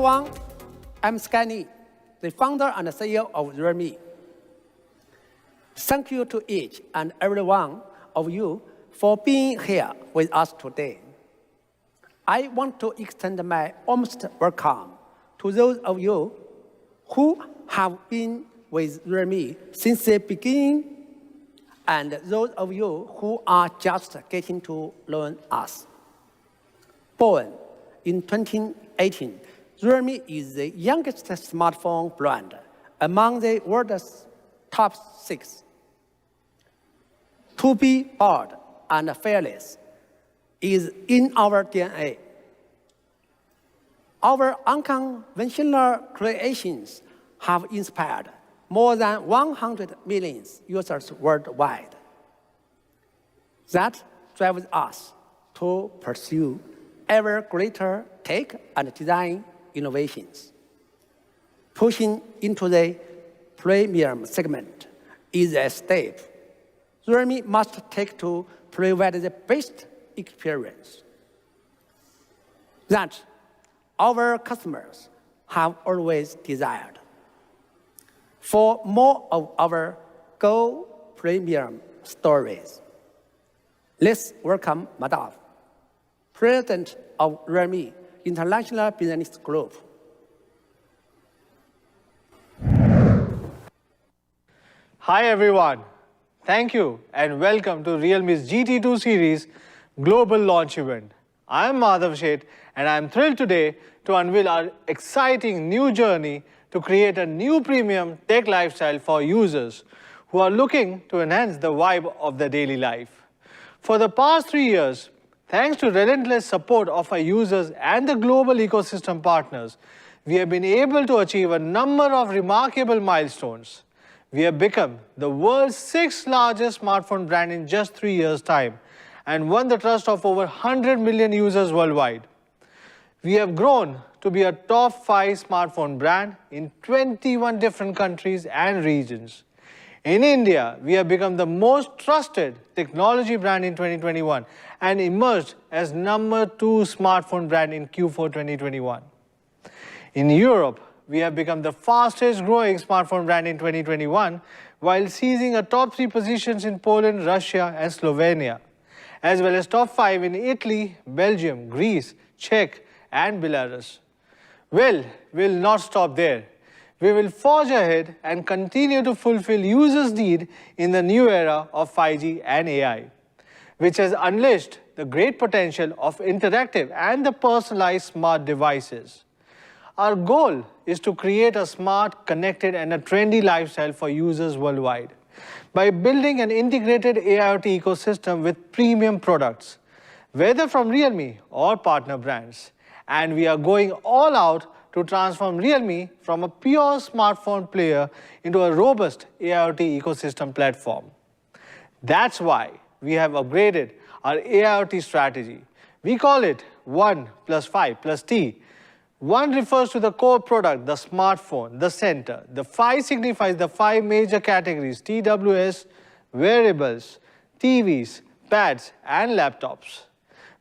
everyone, I'm Skyny, the founder and CEO of Realme. Thank you to each and every one of you for being here with us today. I want to extend my warmest welcome to those of you who have been with Realme since the beginning and those of you who are just getting to learn us. Born in 2018, Realme is the youngest smartphone brand among the world's top 6. To be bold and fearless is in our DNA. Our unconventional creations have inspired more than 100 million users worldwide. That drives us to pursue ever greater tech and design innovations. Pushing into the premium segment is a step Realme must take to provide the best experience that our customers have always desired. For more of our Go Premium stories, let's welcome Madhav, President of Realme International Business Group. Hi everyone, thank you and welcome to Realme's GT2 series Global Launch Event. I am Madhav Sheth and I am thrilled today to unveil our exciting new journey to create a new premium tech lifestyle for users who are looking to enhance the vibe of their daily life. For the past 3 years, thanks to relentless support of our users and the global ecosystem partners, we have been able to achieve a number of remarkable milestones. We have become the world's 6th largest smartphone brand in just 3 years' time and won the trust of over 100 million users worldwide. We have grown to be a top 5 smartphone brand in 21 different countries and regions. In India, we have become the most trusted technology brand in 2021 and emerged as number 2 smartphone brand in Q4 2021. In Europe, we have become the fastest growing smartphone brand in 2021 while seizing a top 3 positions in Poland, Russia and Slovenia, as well as top 5 in Italy, Belgium, Greece, Czech and Belarus. Well, we'll not stop there. We will forge ahead and continue to fulfill users' need in the new era of 5G and AI, which has unleashed the great potential of interactive and the personalized smart devices. Our goal is to create a smart, connected and a trendy lifestyle for users worldwide by building an integrated AIoT ecosystem with premium products, whether from Realme or partner brands. And we are going all out to transform Realme from a pure smartphone player into a robust AIoT ecosystem platform. That's why we have upgraded our AIoT strategy. We call it 1 + 5 + T. 1 refers to the core product, the smartphone, the center. The 5 signifies the 5 major categories, TWS, wearables, TVs, pads, and laptops,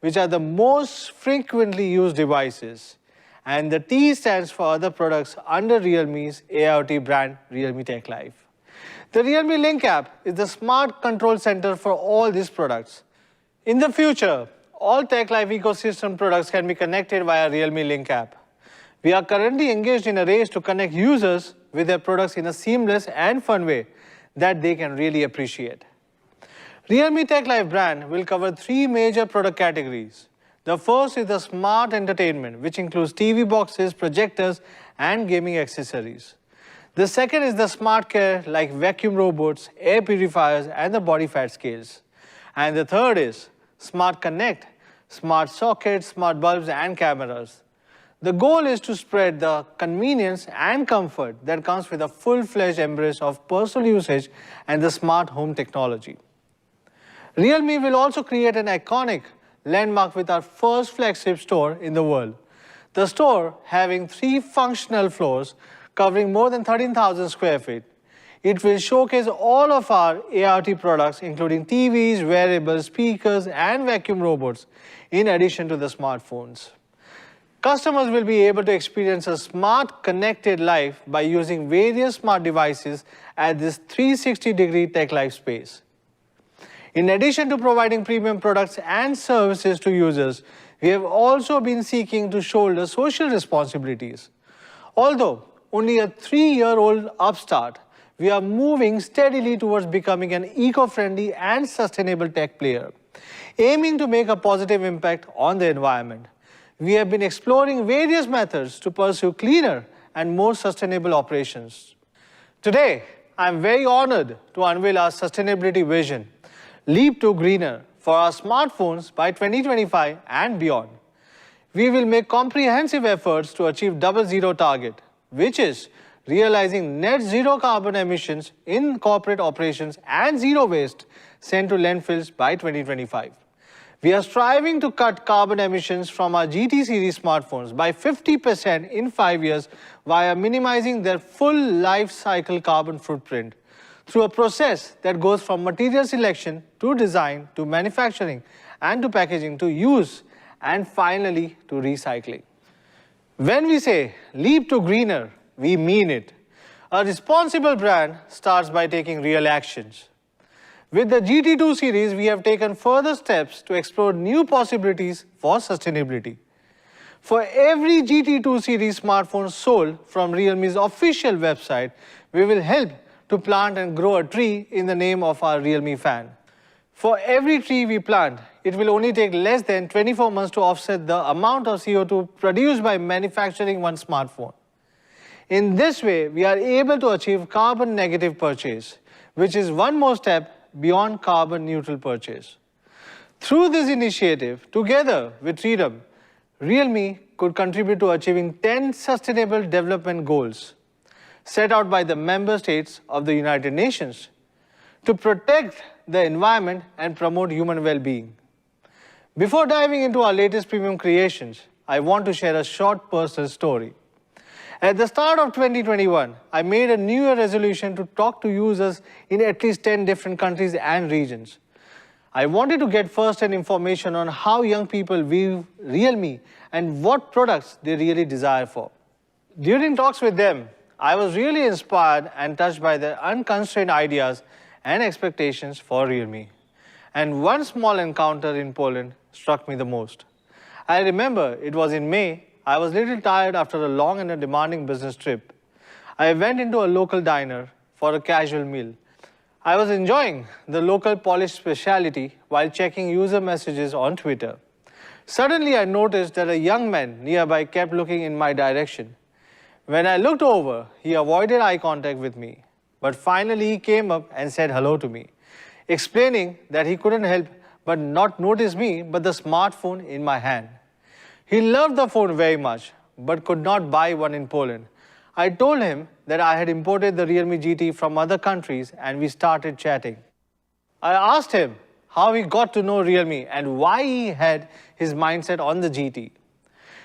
which are the most frequently used devices. And the T stands for other products under Realme's AIoT brand, Realme Tech Life. The Realme Link app is the smart control center for all these products. In the future, all Tech Life ecosystem products can be connected via Realme Link app. We are currently engaged in a race to connect users with their products in a seamless and fun way that they can really appreciate. Realme Tech Life brand will cover 3 major product categories. The first is the smart entertainment, which includes TV boxes, projectors, and gaming accessories. The second is the smart care like vacuum robots, air purifiers, and the body fat scales. And the third is smart connect, smart sockets, smart bulbs, and cameras. The goal is to spread the convenience and comfort that comes with a full-fledged embrace of personal usage and the smart home technology. Realme will also create an iconic landmark with our first flagship store in the world. The store having 3 functional floors covering more than 13,000 square feet. It will showcase all of our AIoT products including TVs, wearables, speakers and vacuum robots in addition to the smartphones. customers will be able to experience a smart, connected life by using various smart devices at this 360-degree tech life space. In addition to providing premium products and services to users, we have also been seeking to shoulder social responsibilities. Although only a 3-year-old upstart, we are moving steadily towards becoming an eco-friendly and sustainable tech player, aiming to make a positive impact on the environment. We have been exploring various methods to pursue cleaner and more sustainable operations. Today, I am very honored to unveil our sustainability vision, Leap to Greener, for our smartphones by 2025 and beyond. We will make comprehensive efforts to achieve double zero target, which is realizing net zero carbon emissions in corporate operations and zero waste sent to landfills by 2025. We are striving to cut carbon emissions from our GT series smartphones by 50% in 5 years via minimizing their full life cycle carbon footprint through a process that goes from material selection to design to manufacturing and to packaging to use and finally to recycling. When we say leap to greener, we mean it. A responsible brand starts by taking real actions. With the GT2 series, we have taken further steps to explore new possibilities for sustainability. For every GT2 series smartphone sold from Realme's official website, we will help to plant and grow a tree in the name of our Realme fan. For every tree we plant, it will only take less than 24 months to offset the amount of CO2 produced by manufacturing one smartphone. In this way, we are able to achieve carbon negative purchase, which is one more step beyond carbon neutral purchase. Through this initiative, together with Freedom, Realme could contribute to achieving 10 sustainable development goals set out by the member states of the United Nations to protect the environment and promote human well-being. Before diving into our latest premium creations, I want to share a short personal story. At the start of 2021, I made a New Year resolution to talk to users in at least 10 different countries and regions. I wanted to get first-hand information on how young people view Realme and what products they really desire for. During talks with them, I was really inspired and touched by their unconstrained ideas and expectations for Realme. And one small encounter in Poland struck me the most. I remember it was in May. I was a little tired after a long and a demanding business trip. I went into a local diner for a casual meal. I was enjoying the local Polish specialty while checking user messages on Twitter. Suddenly, I noticed that a young man nearby kept looking in my direction. When I looked over, he avoided eye contact with me. But finally, he came up and said hello to me, explaining that he couldn't help but not notice me but the smartphone in my hand. He loved the phone very much, but could not buy one in Poland. I told him that I had imported the Realme GT from other countries and we started chatting. I asked him how he got to know Realme and why he had his mindset on the GT.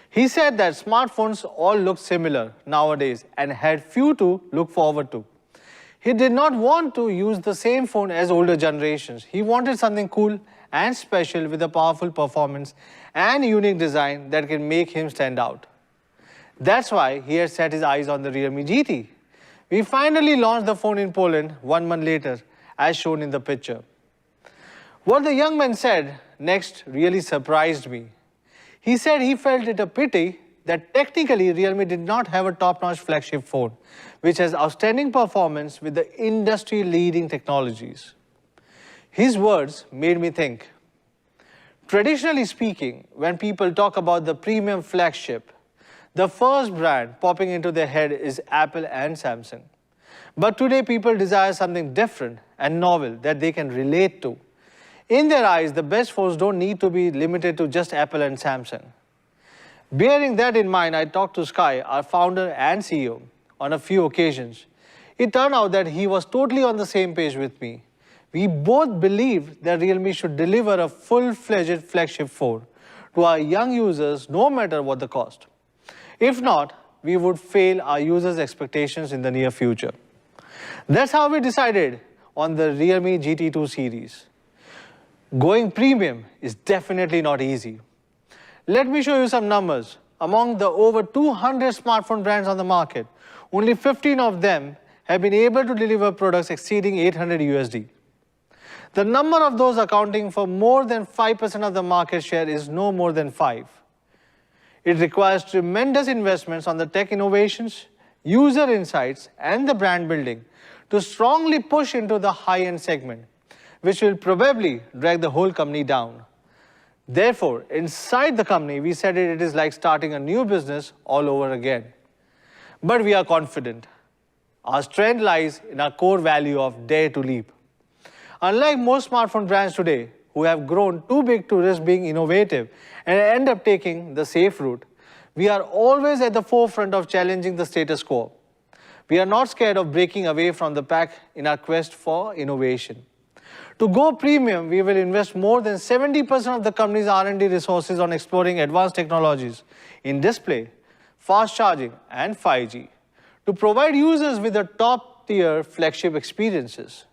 He said that smartphones all look similar nowadays and had few to look forward to. He did not want to use the same phone as older generations. He wanted something cool and special with a powerful performance and unique design that can make him stand out. That's why he had set his eyes on the Realme GT. We finally launched the phone in Poland 1 month later, as shown in the picture. What the young man said next really surprised me. He said he felt it a pity that technically Realme did not have a top-notch flagship phone, which has outstanding performance with the industry-leading technologies. His words made me think. Traditionally speaking, when people talk about the premium flagship, the first brand popping into their head is Apple and Samsung. But today people desire something different and novel that they can relate to. In their eyes, the best phones don't need to be limited to just Apple and Samsung. Bearing that in mind, I talked to Sky, our founder and CEO, on a few occasions. It turned out that he was totally on the same page with me. We both believed that Realme should deliver a full-fledged flagship phone to our young users no matter what the cost. If not, we would fail our users' expectations in the near future. That's how we decided on the Realme GT2 series. Going premium is definitely not easy. Let me show you some numbers. among the over 200 smartphone brands on the market, only 15 of them have been able to deliver products exceeding 800 USD. The number of those accounting for more than 5% of the market share is no more than 5. It requires tremendous investments on the tech innovations, user insights, and the brand building to strongly push into the high-end segment, which will probably drag the whole company down. Therefore, inside the company, we said it is like starting a new business all over again. But we are confident. Our strength lies in our core value of dare to leap. Unlike most smartphone brands today, who have grown too big to risk being innovative and end up taking the safe route, we are always at the forefront of challenging the status quo. We are not scared of breaking away from the pack in our quest for innovation. To go premium, we will invest more than 70% of the company's R&D resources on exploring advanced technologies in display, fast charging, and 5G to provide users with the top-tier flagship experiences.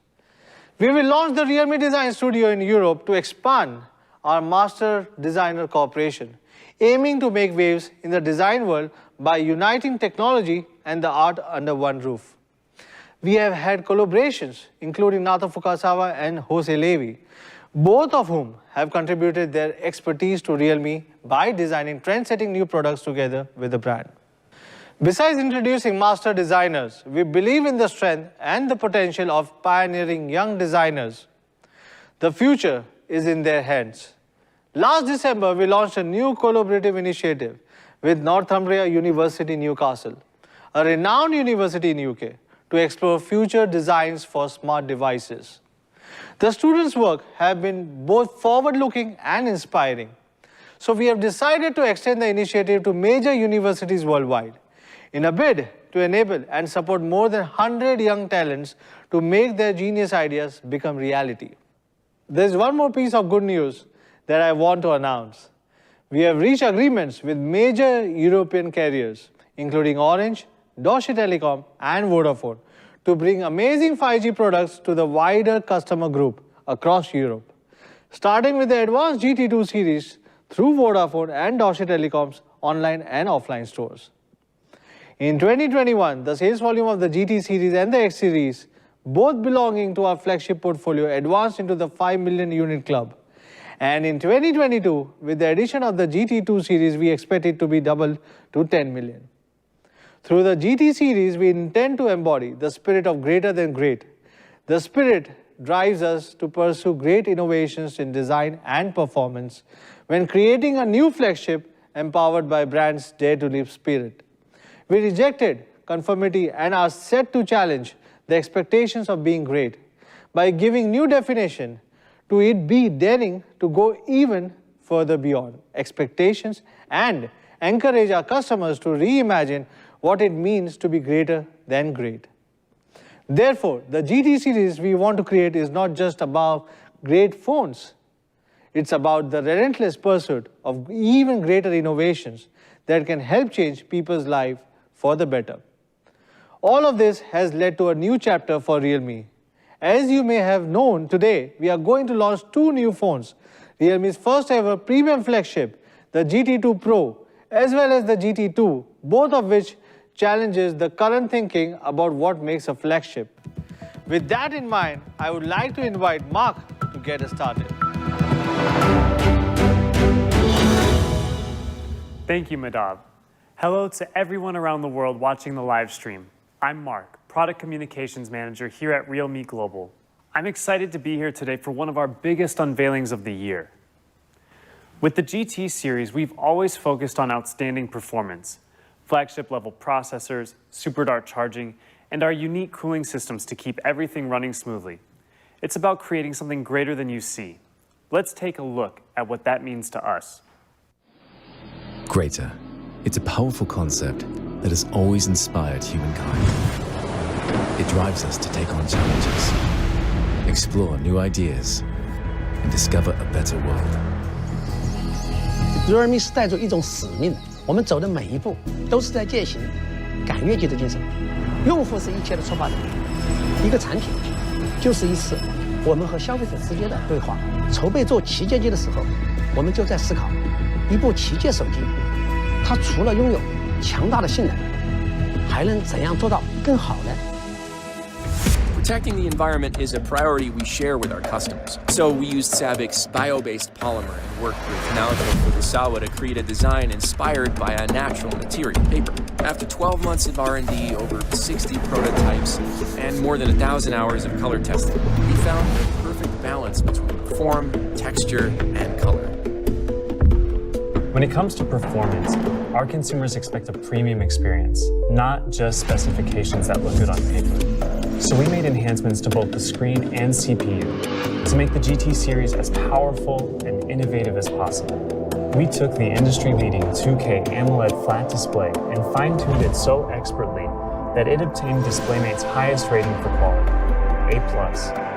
We will launch the Realme Design Studio in Europe to expand our master designer cooperation, aiming to make waves in the design world by uniting technology and the art under one roof. We have had collaborations, including Nato Fukasawa and Jose Levi, both of whom have contributed their expertise to Realme by designing trend-setting new products together with the brand. Besides introducing master designers, we believe in the strength and the potential of pioneering young designers. The future is in their hands. Last December, we launched a new collaborative initiative with Northumbria University, Newcastle, a renowned university in UK, to explore future designs for smart devices. The students' work have been both forward-looking and inspiring. So we have decided to extend the initiative to major universities worldwide, in a bid to enable and support more than 100 young talents to make their genius ideas become reality. There's one more piece of good news that I want to announce. We have reached agreements with major European carriers, including Orange, Deutsche Telekom, and Vodafone, to bring amazing 5G products to the wider customer group across Europe, starting with the advanced GT2 series through Vodafone and Deutsche Telekom's online and offline stores. In 2021, the sales volume of the GT series and the X series, both belonging to our flagship portfolio, advanced into the 5 million unit club. And in 2022, with the addition of the GT2 series, we expect it to be doubled to 10 million. Through the GT series, we intend to embody the spirit of greater than great. The spirit drives us to pursue great innovations in design and performance when creating a new flagship empowered by brand's dare to leap spirit. We rejected conformity and are set to challenge the expectations of being great by giving new definition to it, be daring to go even further beyond expectations and encourage our customers to reimagine what it means to be greater than great. Therefore, the GT series we want to create is not just about great phones. It's about the relentless pursuit of even greater innovations that can help change people's lives for the better. All of this has led to a new chapter for Realme. As you may have known, today we are going to launch two new phones, Realme's first ever premium flagship, the GT2 Pro, as well as the GT2, both of which challenges the current thinking about what makes a flagship. With that in mind, I would like to invite Mark to get us started. Thank you, Madhav. Hello to everyone around the world watching the live stream. I'm Mark, Product Communications Manager here at Realme Global. I'm excited to be here today for one of our biggest unveilings of the year. With the GT series, we've always focused on outstanding performance, flagship-level processors, super dart charging, and our unique cooling systems to keep everything running smoothly. It's about creating something greater than you see. Let's take a look at what that means to us. Greater. It's a powerful concept that has always inspired humankind. It drives us to take on challenges, explore new ideas, and discover a better world. Realme 是带着一种使命的，我们走的每一步都是在践行赶越界的精神。用户是一切的出发点，一个产品就是一次我们和消费者之间的对话。筹备做旗舰机的时候，我们就在思考，一部旗舰手机，它除了拥有强大的性能，还能怎样做到更好呢？ Protecting the environment is a priority we share with our customers. So we used SABIC's bio-based polymer and worked with Untitled Chapter to create a design inspired by a natural material, paper. After 12 months of R&D, over 60 prototypes, and more than 1,000 hours of color testing, we found the perfect balance between form, texture, and color. When it comes to performance, our consumers expect a premium experience, not just specifications that look good on paper. So we made enhancements to both the screen and CPU to make the GT series as powerful and innovative as possible. We took the industry-leading 2K AMOLED flat display and fine-tuned it so expertly that it obtained DisplayMate's highest rating for quality, A+.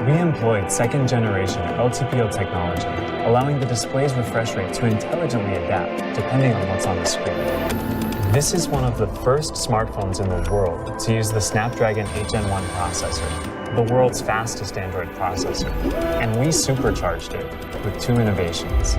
We employed second-generation LTPO technology, allowing the display's refresh rate to intelligently adapt depending on what's on the screen. This is one of the first smartphones in the world to use the Snapdragon 8 Gen 1 processor, the world's fastest Android processor, and we supercharged it with 2 innovations: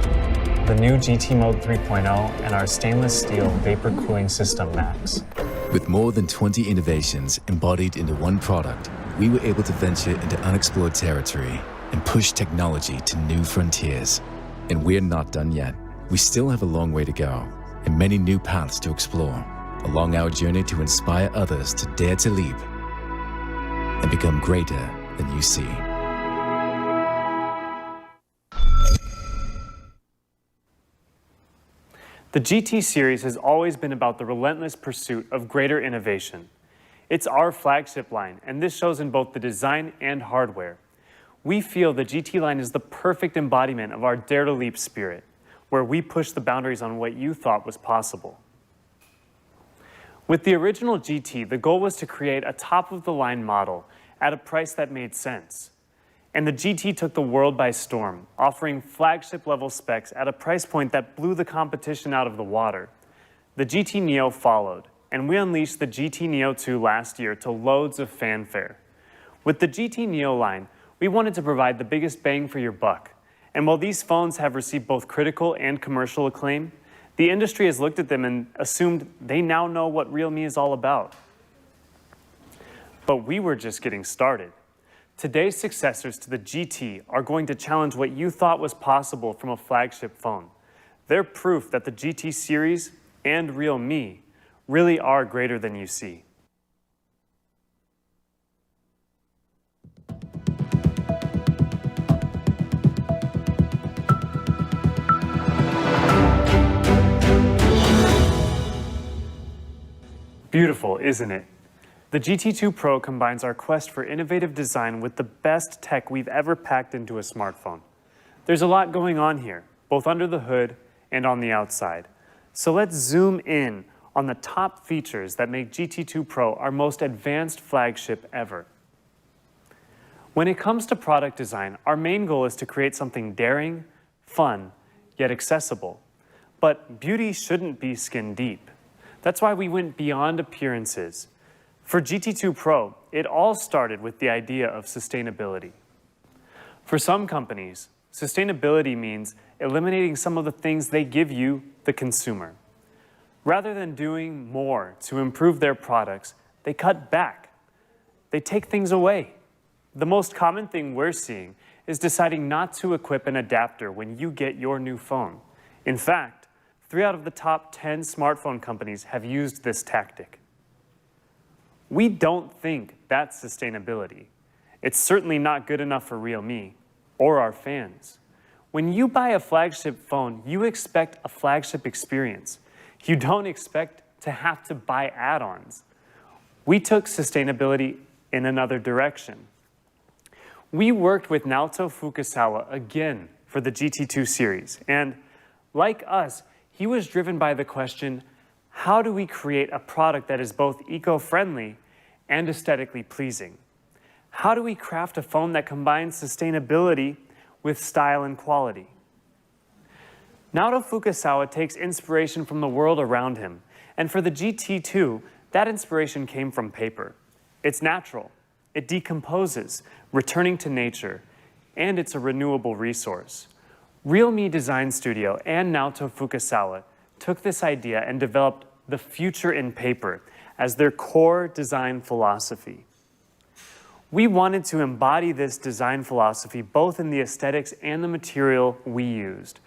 the new GT Mode 3.0 and our stainless steel vapor cooling system Max. With more than 20 innovations embodied into one product, we were able to venture into unexplored territory and push technology to new frontiers. And we're not done yet. We still have a long way to go and many new paths to explore along our journey to inspire others to dare to leap and become greater than you see. The GT series has always been about the relentless pursuit of greater innovation. It's our flagship line, and this shows in both the design and hardware. We feel the GT line is the perfect embodiment of our Dare to Leap spirit, where we push the boundaries on what you thought was possible. With the original GT, the goal was to create a top-of-the-line model at a price that made sense. And the GT took the world by storm, offering flagship-level specs at a price point that blew the competition out of the water. The GT Neo followed, and we unleashed the GT Neo 2 last year to loads of fanfare. With the GT Neo line, we wanted to provide the biggest bang for your buck. And while these phones have received both critical and commercial acclaim, the industry has looked at them and assumed they now know what Realme is all about. But we were just getting started. Today's successors to the GT are going to challenge what you thought was possible from a flagship phone. They're proof that the GT series and Realme really are greater than you see. Beautiful, isn't it? The GT2 Pro combines our quest for innovative design with the best tech we've ever packed into a smartphone. There's a lot going on here, both under the hood and on the outside. So let's zoom in on the top features that make GT2 Pro our most advanced flagship ever. When it comes to product design, our main goal is to create something daring, fun, yet accessible. But beauty shouldn't be skin deep. That's why we went beyond appearances. For GT2 Pro, it all started with the idea of sustainability. For some companies, sustainability means eliminating some of the things they give you, the consumer. Rather than doing more to improve their products, they cut back. They take things away. The most common thing we're seeing is deciding not to equip an adapter when you get your new phone. In fact, 3 out of the top 10 smartphone companies have used this tactic. We don't think that's sustainability. It's certainly not good enough for Realme or our fans. When you buy a flagship phone, you expect a flagship experience. You don't expect to have to buy add-ons. We took sustainability in another direction. We worked with Naoto Fukasawa again for the GT2 series, and like us, he was driven by the question, how do we create a product that is both eco-friendly and aesthetically pleasing? How do we craft a phone that combines sustainability with style and quality? Naoto Fukasawa takes inspiration from the world around him, and for the GT2, that inspiration came from paper. It's natural, it decomposes, returning to nature, and it's a renewable resource. Realme Design Studio and Naoto Fukasawa took this idea and developed the future in paper as their core design philosophy. We wanted to embody this design philosophy both in the aesthetics and the material we used.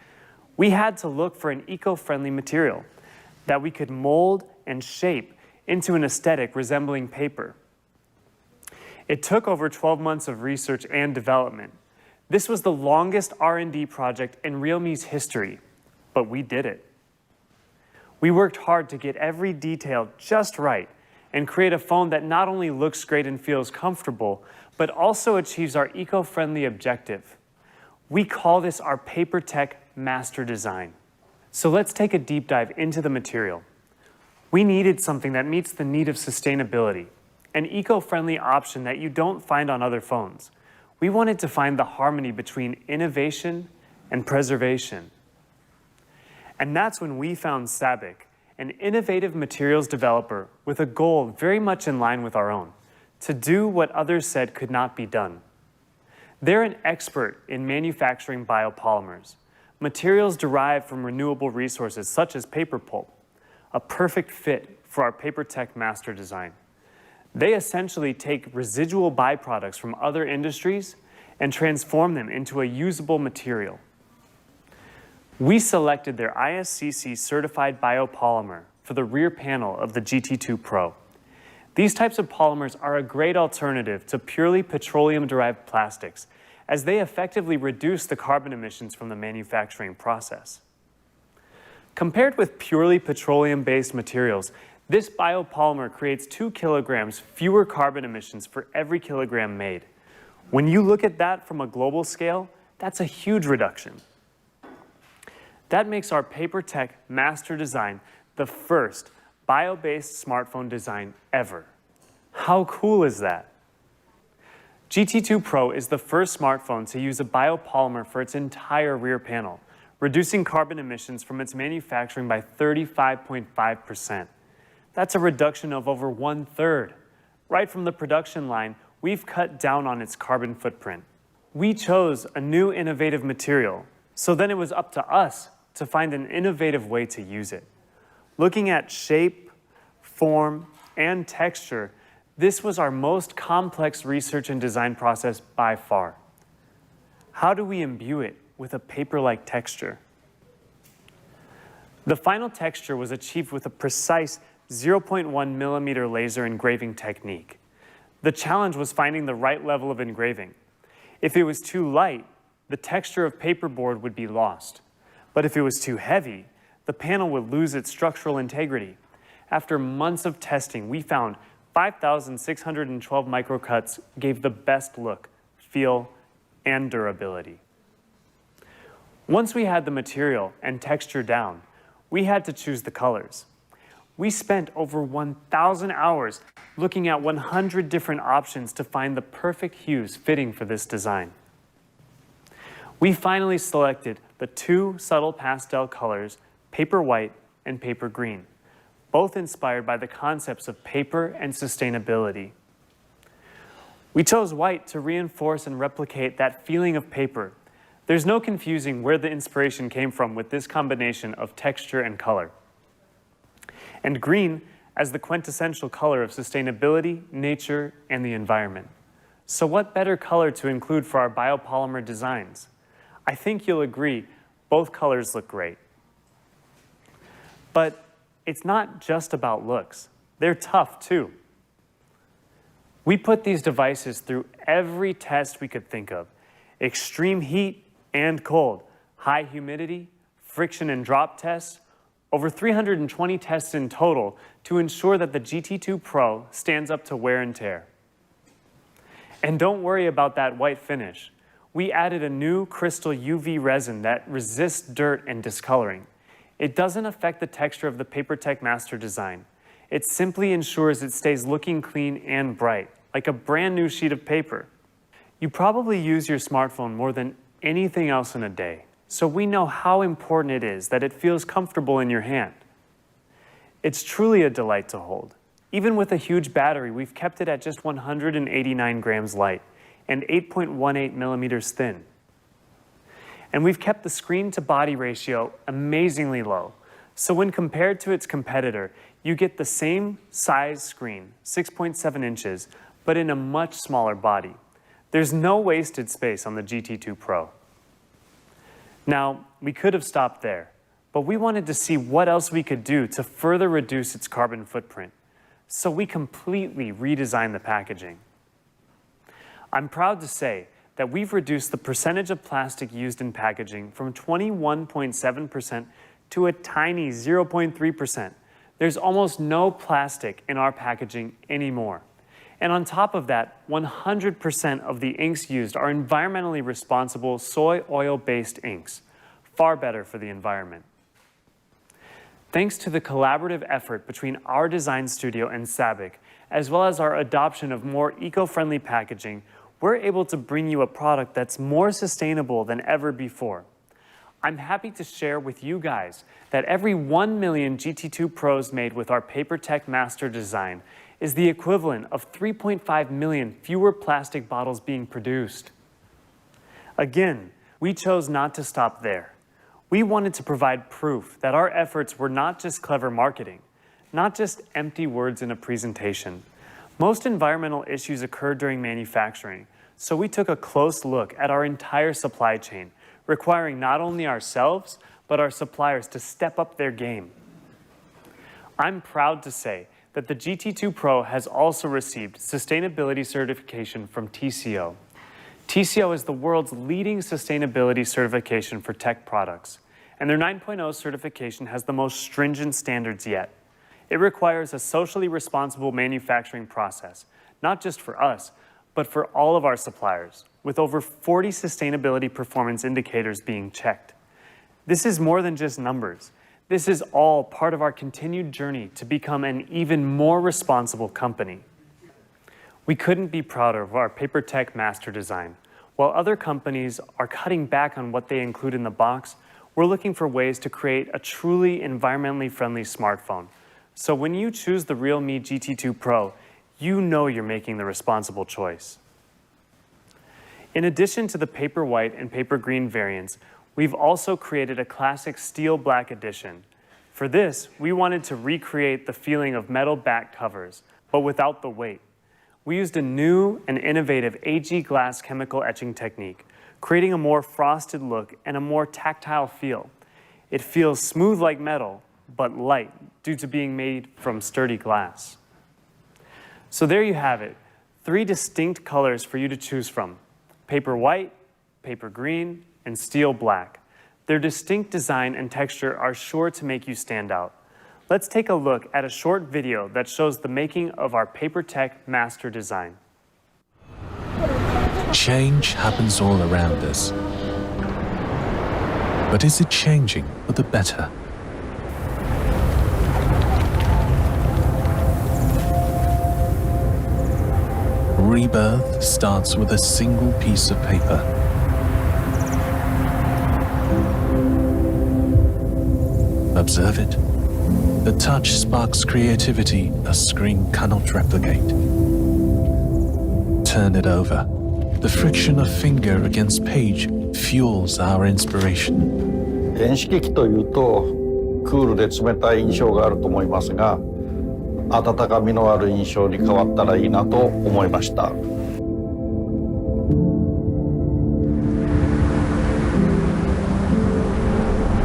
We had to look for an eco-friendly material that we could mold and shape into an aesthetic resembling paper. It took over 12 months of research and development. This was the longest R&D project in Realme's history, but we did it. We worked hard to get every detail just right and create a phone that not only looks great and feels comfortable, but also achieves our eco-friendly objective. We call this our paper tech master design. So let's take a deep dive into the material. We needed something that meets the need of sustainability, an eco-friendly option that you don't find on other phones. We wanted to find the harmony between innovation and preservation. And that's when we found Sabic, an innovative materials developer with a goal very much in line with our own, to do what others said could not be done. They're an expert in manufacturing biopolymers, materials derived from renewable resources such as paper pulp, a perfect fit for our paper tech master design. They essentially take residual byproducts from other industries and transform them into a usable material. We selected their ISCC certified biopolymer for the rear panel of the GT2 Pro. These types of polymers are a great alternative to purely petroleum-derived plastics, as they effectively reduce the carbon emissions from the manufacturing process. Compared with purely petroleum-based materials, this biopolymer creates 2 kilograms fewer carbon emissions for every kilogram made. When you look at that from a global scale, that's a huge reduction. That makes our paper tech master design the first bio-based smartphone design ever. How cool is that? GT2 Pro is the first smartphone to use a biopolymer for its entire rear panel, reducing carbon emissions from its manufacturing by 35.5%. That's a reduction of over 1/3. Right from the production line, we've cut down on its carbon footprint. We chose a new innovative material, so then it was up to us to find an innovative way to use it. Looking at shape, form, and texture, this was our most complex research and design process by far. How do we imbue it with a paper-like texture? The final texture was achieved with a precise 0.1 millimeter laser engraving technique. The challenge was finding the right level of engraving. If it was too light, the texture of paperboard would be lost. But if it was too heavy, the panel would lose its structural integrity. After months of testing, we found 5,612 microcuts gave the best look, feel, and durability. Once we had the material and texture down, we had to choose the colors. We spent over 1,000 hours looking at 100 different options to find the perfect hues fitting for this design. We finally selected the 2 subtle pastel colors, paper white and paper green, both inspired by the concepts of paper and sustainability. We chose white to reinforce and replicate that feeling of paper. There's no confusing where the inspiration came from with this combination of texture and color. And green as the quintessential color of sustainability, nature, and the environment. So what better color to include for our biopolymer designs? I think you'll agree, both colors look great. But it's not just about looks. They're tough too. We put these devices through every test we could think of. Extreme heat and cold, high humidity, friction and drop tests, over 320 tests in total to ensure that the GT2 Pro stands up to wear and tear. And don't worry about that white finish. We added a new crystal UV resin that resists dirt and discoloring. It doesn't affect the texture of the PaperTech Master design. It simply ensures it stays looking clean and bright, like a brand new sheet of paper. You probably use your smartphone more than anything else in a day, so we know how important it is that it feels comfortable in your hand. It's truly a delight to hold. Even with a huge battery, we've kept it at just 189 grams light and 8.18 millimeters thin. And we've kept the screen to body ratio amazingly low, So when compared to its competitor, you get the same size screen, 6.7 inches, but in a much smaller body. There's no wasted space on the GT2 Pro. Now, we could have stopped there, but we wanted to see what else we could do to further reduce its carbon footprint. So we completely redesigned the packaging. I'm proud to say that we've reduced the percentage of plastic used in packaging from 21.7% to a tiny 0.3%. There's almost no plastic in our packaging anymore. And on top of that, 100% of the inks used are environmentally responsible soy oil-based inks, far better for the environment. Thanks to the collaborative effort between our design studio and SABIC, as well as our adoption of more eco-friendly packaging, we're able to bring you a product that's more sustainable than ever before. I'm happy to share with you guys that every 1 million GT2 Pros made with our PaperTech Master design is the equivalent of 3.5 million fewer plastic bottles being produced. Again, we chose not to stop there. We wanted to provide proof that our efforts were not just clever marketing, not just empty words in a presentation. Most environmental issues occur during manufacturing, so we took a close look at our entire supply chain, requiring not only ourselves, but our suppliers to step up their game. I'm proud to say that the GT2 Pro has also received sustainability certification from TCO. TCO is the world's leading sustainability certification for tech products, and their 9.0 certification has the most stringent standards yet. It requires a socially responsible manufacturing process, not just for us, but for all of our suppliers, with over 40 sustainability performance indicators being checked. This is more than just numbers. This is all part of our continued journey to become an even more responsible company. We couldn't be prouder of our PaperTech Master design. While other companies are cutting back on what they include in the box, we're looking for ways to create a truly environmentally friendly smartphone. So when you choose the Realme GT2 Pro, you know you're making the responsible choice. In addition to the paper white and paper green variants, we've also created a classic steel black edition. For this, we wanted to recreate the feeling of metal back covers, but without the weight. We used a new and innovative AG glass chemical etching technique, creating a more frosted look and a more tactile feel. It feels smooth like metal, but light due to being made from sturdy glass. So there you have it, 3 distinct colors for you to choose from: paper white, paper green, and steel black. Their distinct design and texture are sure to make you stand out. Let's take a look at a short video that shows the making of our PaperTech Master design. Change happens all around us. But is it changing for the better? Rebirth starts with a single piece of paper. Observe it. The touch sparks creativity a screen cannot replicate. Turn it over. The friction of finger against page fuels our inspiration. 電子機器というとクールで冷たい印象があると思いますが、温かみのある印象に変わったらいいなと思いました。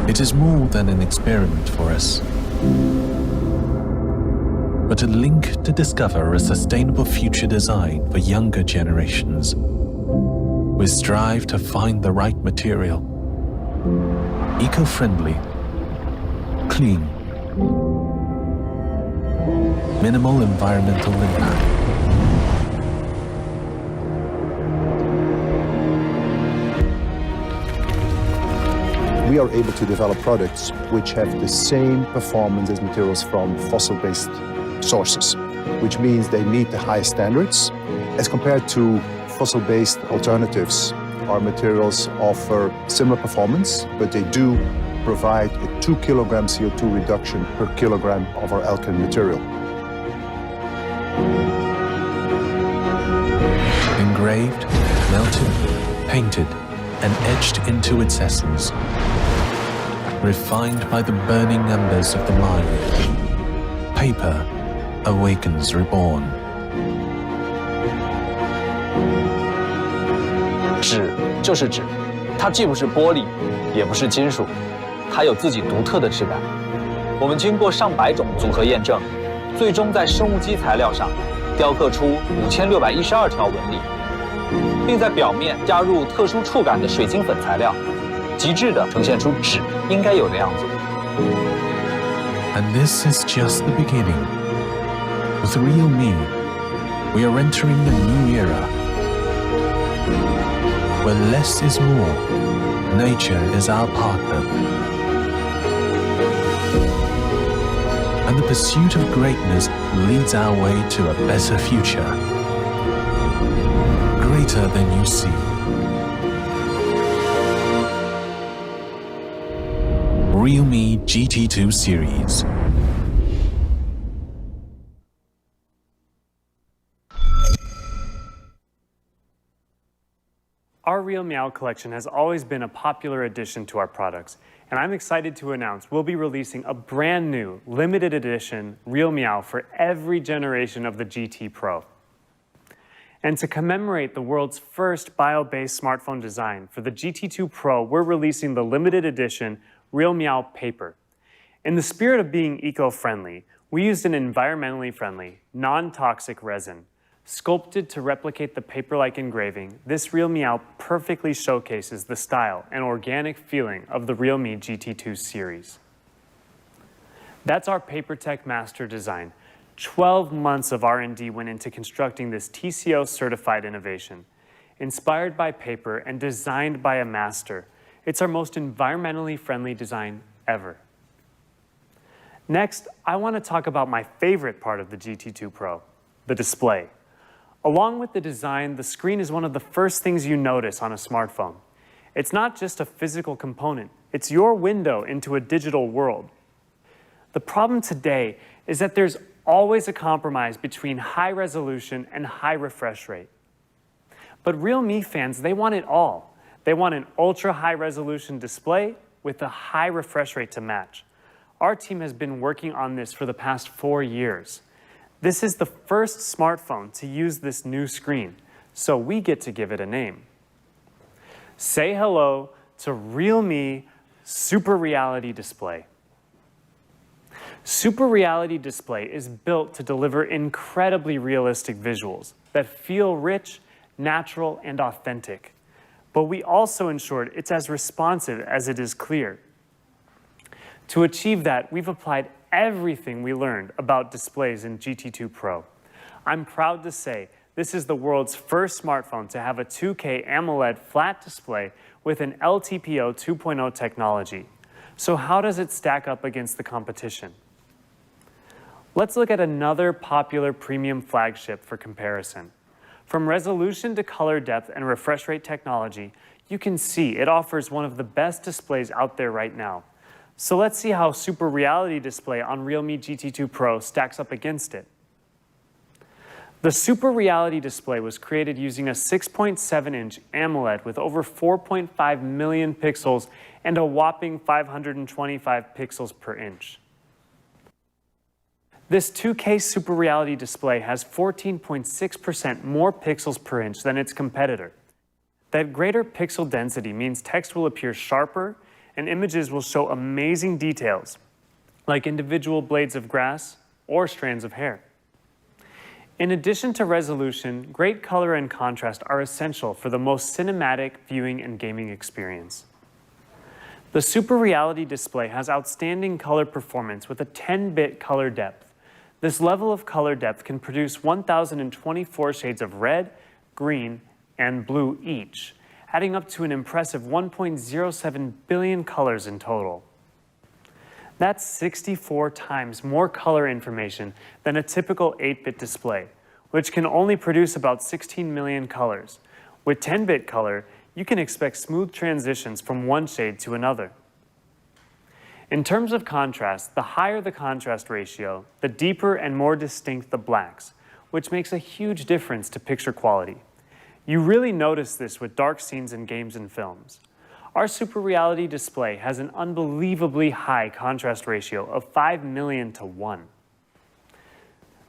It is more than an experiment for us, but a link to discover a sustainable future design for younger generations. We strive to find the right material, eco-friendly, clean, minimal environmental impact. We are able to develop products which have the same performance as materials from fossil-based sources, which means they meet the highest standards. As compared to fossil-based alternatives, our materials offer similar performance, but they do provide a 2 kilogram CO2 reduction per kilogram of our alkane material. Engraved, melted, painted, and etched into its essence. refined by the burning embers of the mind. Paper awakens reborn. 纸就是纸，它既不是玻璃，也不是金属，它有自己独特的质感。我们经过上百种组合验证，最终在生物基材料上雕刻出5612条纹理，并在表面加入特殊触感的水晶粉材料，极致地呈现出纸应该有的样子。And this is just the beginning. With Realme, we are entering a new era, where less is more, nature is our partner. And the pursuit of greatness leads our way to a better future, greater than you see. Realme GT2 series. Our Real Meow collection has always been a popular addition to our products, and I'm excited to announce we'll be releasing a brand new limited edition Real Meow for every generation of the GT Pro. And to commemorate the world's first bio-based smartphone design, for the GT2 Pro, we're releasing the limited edition Real Meow Paper. In the spirit of being eco-friendly, we used an environmentally friendly, non-toxic resin. Sculpted to replicate the paper-like engraving, this Real Meow perfectly showcases the style and organic feeling of the Realme GT2 series. That's our PaperTech Master design. 12 months of R&D went into constructing this TCO-certified innovation. Inspired by paper and designed by a master, it's our most environmentally friendly design ever. Next, I want to talk about my favorite part of the GT2 Pro, the display. Along with the design, the screen is one of the first things you notice on a smartphone. It's not just a physical component, it's your window into a digital world. The problem today is that there's always a compromise between high resolution and high refresh rate. But Realme fans, they want it all. They want an ultra high resolution display with a high refresh rate to match. Our team has been working on this for the past 4 years. This is the first smartphone to use this new screen, so we get to give it a name. Say hello to Realme Super Reality Display. Super Reality Display is built to deliver incredibly realistic visuals that feel rich, natural, and authentic. But we also ensured it's as responsive as it is clear. To achieve that, we've applied everything we learned about displays in GT2 Pro. I'm proud to say this is the world's first smartphone to have a 2K AMOLED flat display with an LTPO 2.0 technology. So how does it stack up against the competition? Let's look at another popular premium flagship for comparison. From resolution to color depth and refresh rate technology, you can see it offers one of the best displays out there right now. So let's see how Super Reality Display on Realme GT2 Pro stacks up against it. The Super Reality Display was created using a 6.7-inch AMOLED with over 4.5 million pixels and a whopping 525 pixels per inch. This 2K Super Reality Display has 14.6% more pixels per inch than its competitor. That greater pixel density means text will appear sharper and images will show amazing details, like individual blades of grass or strands of hair. In addition to resolution, great color and contrast are essential for the most cinematic viewing and gaming experience. The Super Reality Display has outstanding color performance with a 10-bit color depth. This level of color depth can produce 1,024 shades of red, green, and blue each, adding up to an impressive 1.07 billion colors in total. That's 64 times more color information than a typical 8-bit display, which can only produce about 16 million colors. With 10-bit color, you can expect smooth transitions from one shade to another. In terms of contrast, the higher the contrast ratio, the deeper and more distinct the blacks, which makes a huge difference to picture quality. You really notice this with dark scenes in games and films. Our Super Reality display has an unbelievably high contrast ratio of 5 million to 1.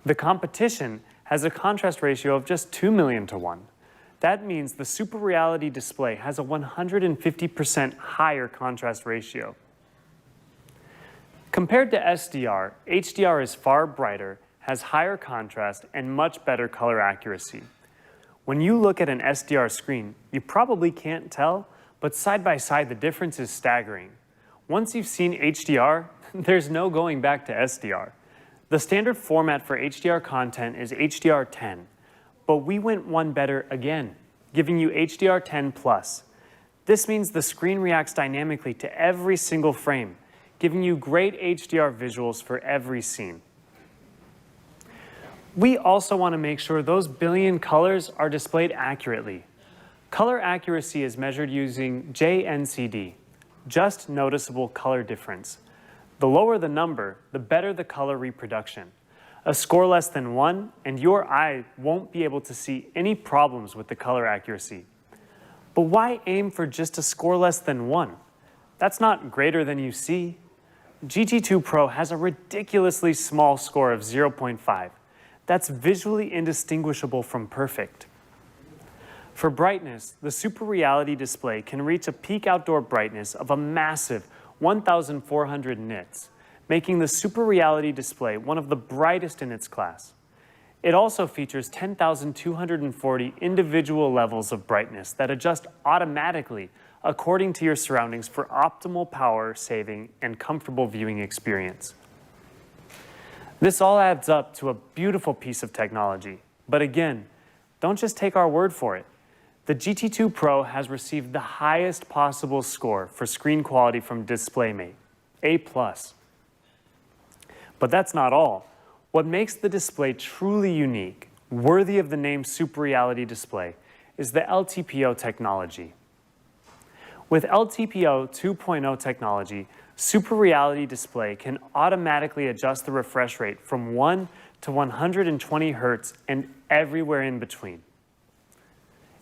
The competition has a contrast ratio of just 2 million to 1. That means the Super Reality display has a 150% higher contrast ratio. Compared to SDR, HDR is far brighter, has higher contrast, and much better color accuracy. When you look at an SDR screen, you probably can't tell, but side by side the difference is staggering. Once you've seen HDR, there's no going back to SDR. The standard format for HDR content is HDR10, but we went one better again, giving you HDR10+. This means the screen reacts dynamically to every single frame, giving you great HDR visuals for every scene. We also want to make sure those billion colors are displayed accurately. Color accuracy is measured using JNCD, just noticeable color difference. The lower the number, the better the color reproduction. A score less than 1, and your eye won't be able to see any problems with the color accuracy. But why aim for just a score less than 1? That's not greater than you see. GT2 Pro has a ridiculously small score of 0.5. That's visually indistinguishable from perfect. For brightness, the Super Reality display can reach a peak outdoor brightness of a massive 1,400 nits, making the Super Reality display one of the brightest in its class. It also features 10,240 individual levels of brightness that adjust automatically according to your surroundings for optimal power saving and comfortable viewing experience. This all adds up to a beautiful piece of technology. But again, don't just take our word for it. The GT2 Pro has received the highest possible score for screen quality from DisplayMate, A+. But that's not all. What makes the display truly unique, worthy of the name Super Reality display, is the LTPO technology. With LTPO 2.0 technology, Super Reality display can automatically adjust the refresh rate from 1 to 120 Hz and everywhere in between.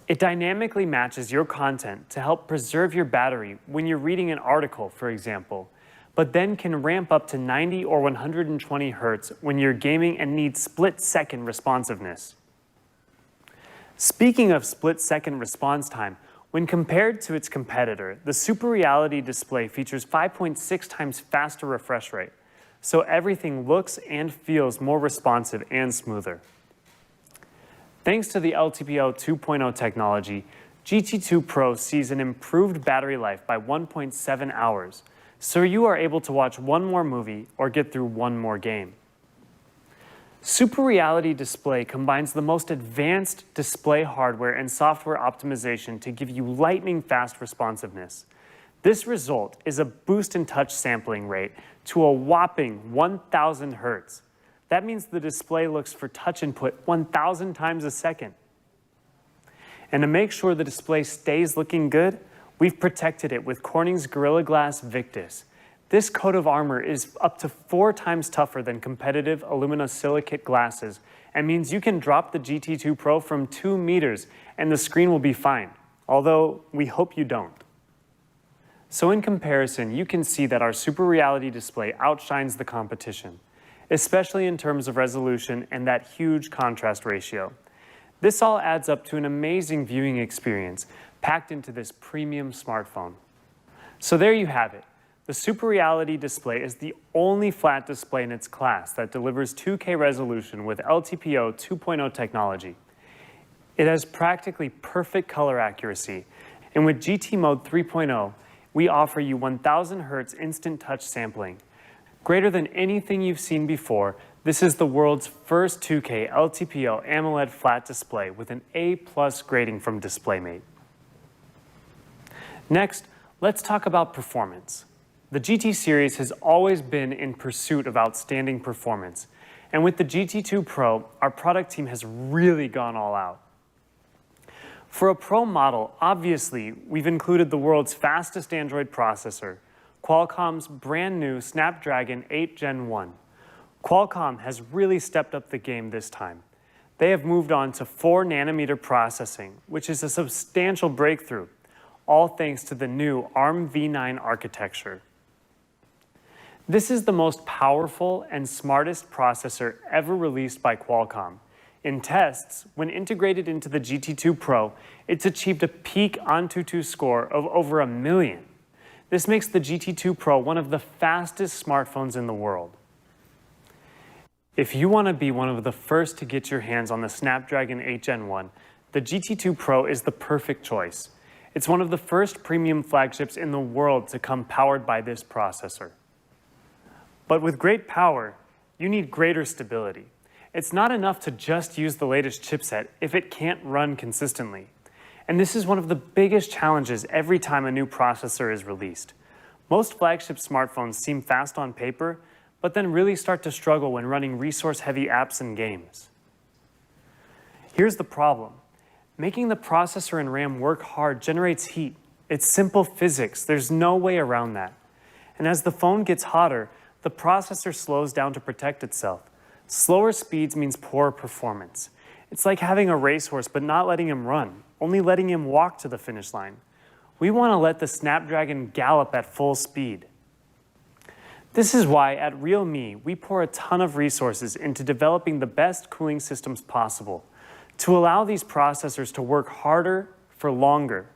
It dynamically matches your content to help preserve your battery when you're reading an article, for example, but then can ramp up to 90 or 120 Hz when you're gaming and need split-second responsiveness. Speaking of split-second response time, when compared to its competitor, the Super Reality display features 5.6 times faster refresh rate, so everything looks and feels more responsive and smoother. Thanks to the LTPO 2.0 technology, GT2 Pro sees an improved battery life by 1.7 hours, so you are able to watch one more movie or get through one more game. Super Reality display combines the most advanced display hardware and software optimization to give you lightning-fast responsiveness. This result is a boost in touch sampling rate to a whopping 1,000 Hz. That means the display looks for touch input 1,000 times a second. And to make sure the display stays looking good, we've protected it with Corning's Gorilla Glass Victus. This coat of armor is up to 4 times tougher than competitive aluminosilicate glasses and means you can drop the GT2 Pro from 2 meters and the screen will be fine, although we hope you don't. So in comparison, you can see that our Super Reality display outshines the competition, especially in terms of resolution and that huge contrast ratio. This all adds up to an amazing viewing experience packed into this premium smartphone. So there you have it. The Super Reality display is the only flat display in its class that delivers 2K resolution with LTPO 2.0 technology. It has practically perfect color accuracy, and with GT Mode 3.0, we offer you 1,000 Hz instant touch sampling. Greater than anything you've seen before, this is the world's first 2K LTPO AMOLED flat display with an A+ grading from DisplayMate. Next, let's talk about performance. The GT series has always been in pursuit of outstanding performance, and with the GT2 Pro, our product team has really gone all out. For a Pro model, obviously, we've included the world's fastest Android processor, Qualcomm's brand new Snapdragon 8 Gen 1. Qualcomm has really stepped up the game this time. They have moved on to 4nm processing, which is a substantial breakthrough. all thanks to the new ARM v9 architecture. This is the most powerful and smartest processor ever released by Qualcomm. In tests, when integrated into the GT2 Pro, it's achieved a peak Antutu score of over 1 million. This makes the GT2 Pro one of the fastest smartphones in the world. If you want to be one of the first to get your hands on the Snapdragon 8 Gen 1, the GT2 Pro is the perfect choice. It's one of the first premium flagships in the world to come powered by this processor. But with great power, you need greater stability. It's not enough to just use the latest chipset if it can't run consistently. And this is one of the biggest challenges every time a new processor is released. Most flagship smartphones seem fast on paper, but then really start to struggle when running resource-heavy apps and games. Here's the problem. Making the processor and RAM work hard generates heat. It's simple physics. There's no way around that. And as the phone gets hotter, the processor slows down to protect itself. Slower speeds means poorer performance. It's like having a racehorse but not letting him run, only letting him walk to the finish line. We want to let the Snapdragon gallop at full speed. This is why at Realme, we pour a ton of resources into developing the best cooling systems possible to allow these processors to work harder for longer.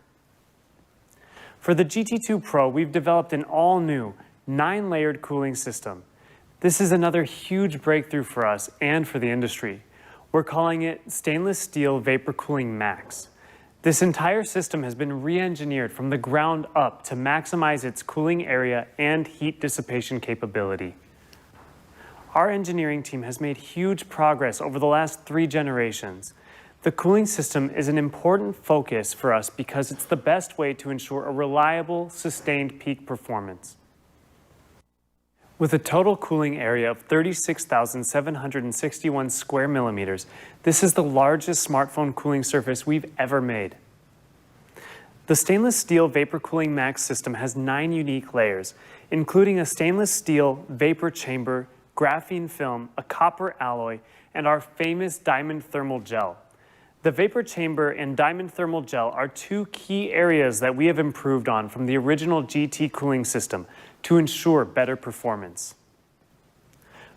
For the GT2 Pro, we've developed an all-new 9-layered cooling system. This is another huge breakthrough for us and for the industry. We're calling it Stainless Steel Vapor Cooling Max. This entire system has been re-engineered from the ground up to maximize its cooling area and heat dissipation capability. Our engineering team has made huge progress over the last 3 generations. The cooling system is an important focus for us because it's the best way to ensure a reliable, sustained peak performance. With a total cooling area of 36,761 square millimeters, this is the largest smartphone cooling surface we've ever made. The Stainless Steel Vapor Cooling Max system has 9 unique layers, including a stainless steel vapor chamber, graphene film, a copper alloy, and our famous diamond thermal gel. The vapor chamber and diamond thermal gel are 2 key areas that we have improved on from the original GT cooling system to ensure better performance.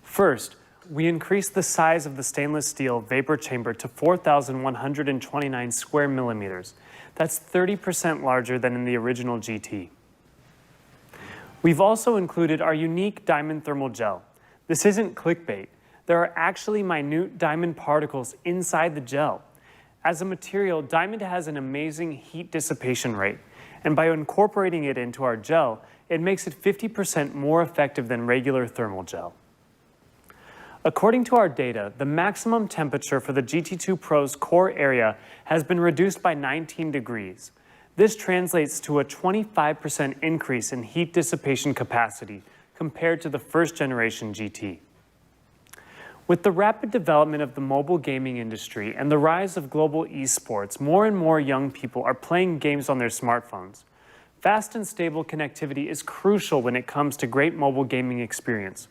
First, we increased the size of the stainless steel vapor chamber to 4,129 square millimeters. That's 30% larger than in the original GT. We've also included our unique diamond thermal gel. This isn't clickbait. There are actually minute diamond particles inside the gel. As a material, diamond has an amazing heat dissipation rate, and by incorporating it into our gel, it makes it 50% more effective than regular thermal gel. According to our data, the maximum temperature for the GT2 Pro's core area has been reduced by 19 degrees. This translates to a 25% increase in heat dissipation capacity compared to the first generation GT. With the rapid development of the mobile gaming industry and the rise of global esports, more and more young people are playing games on their smartphones. Fast and stable connectivity is crucial when it comes to great mobile gaming experience.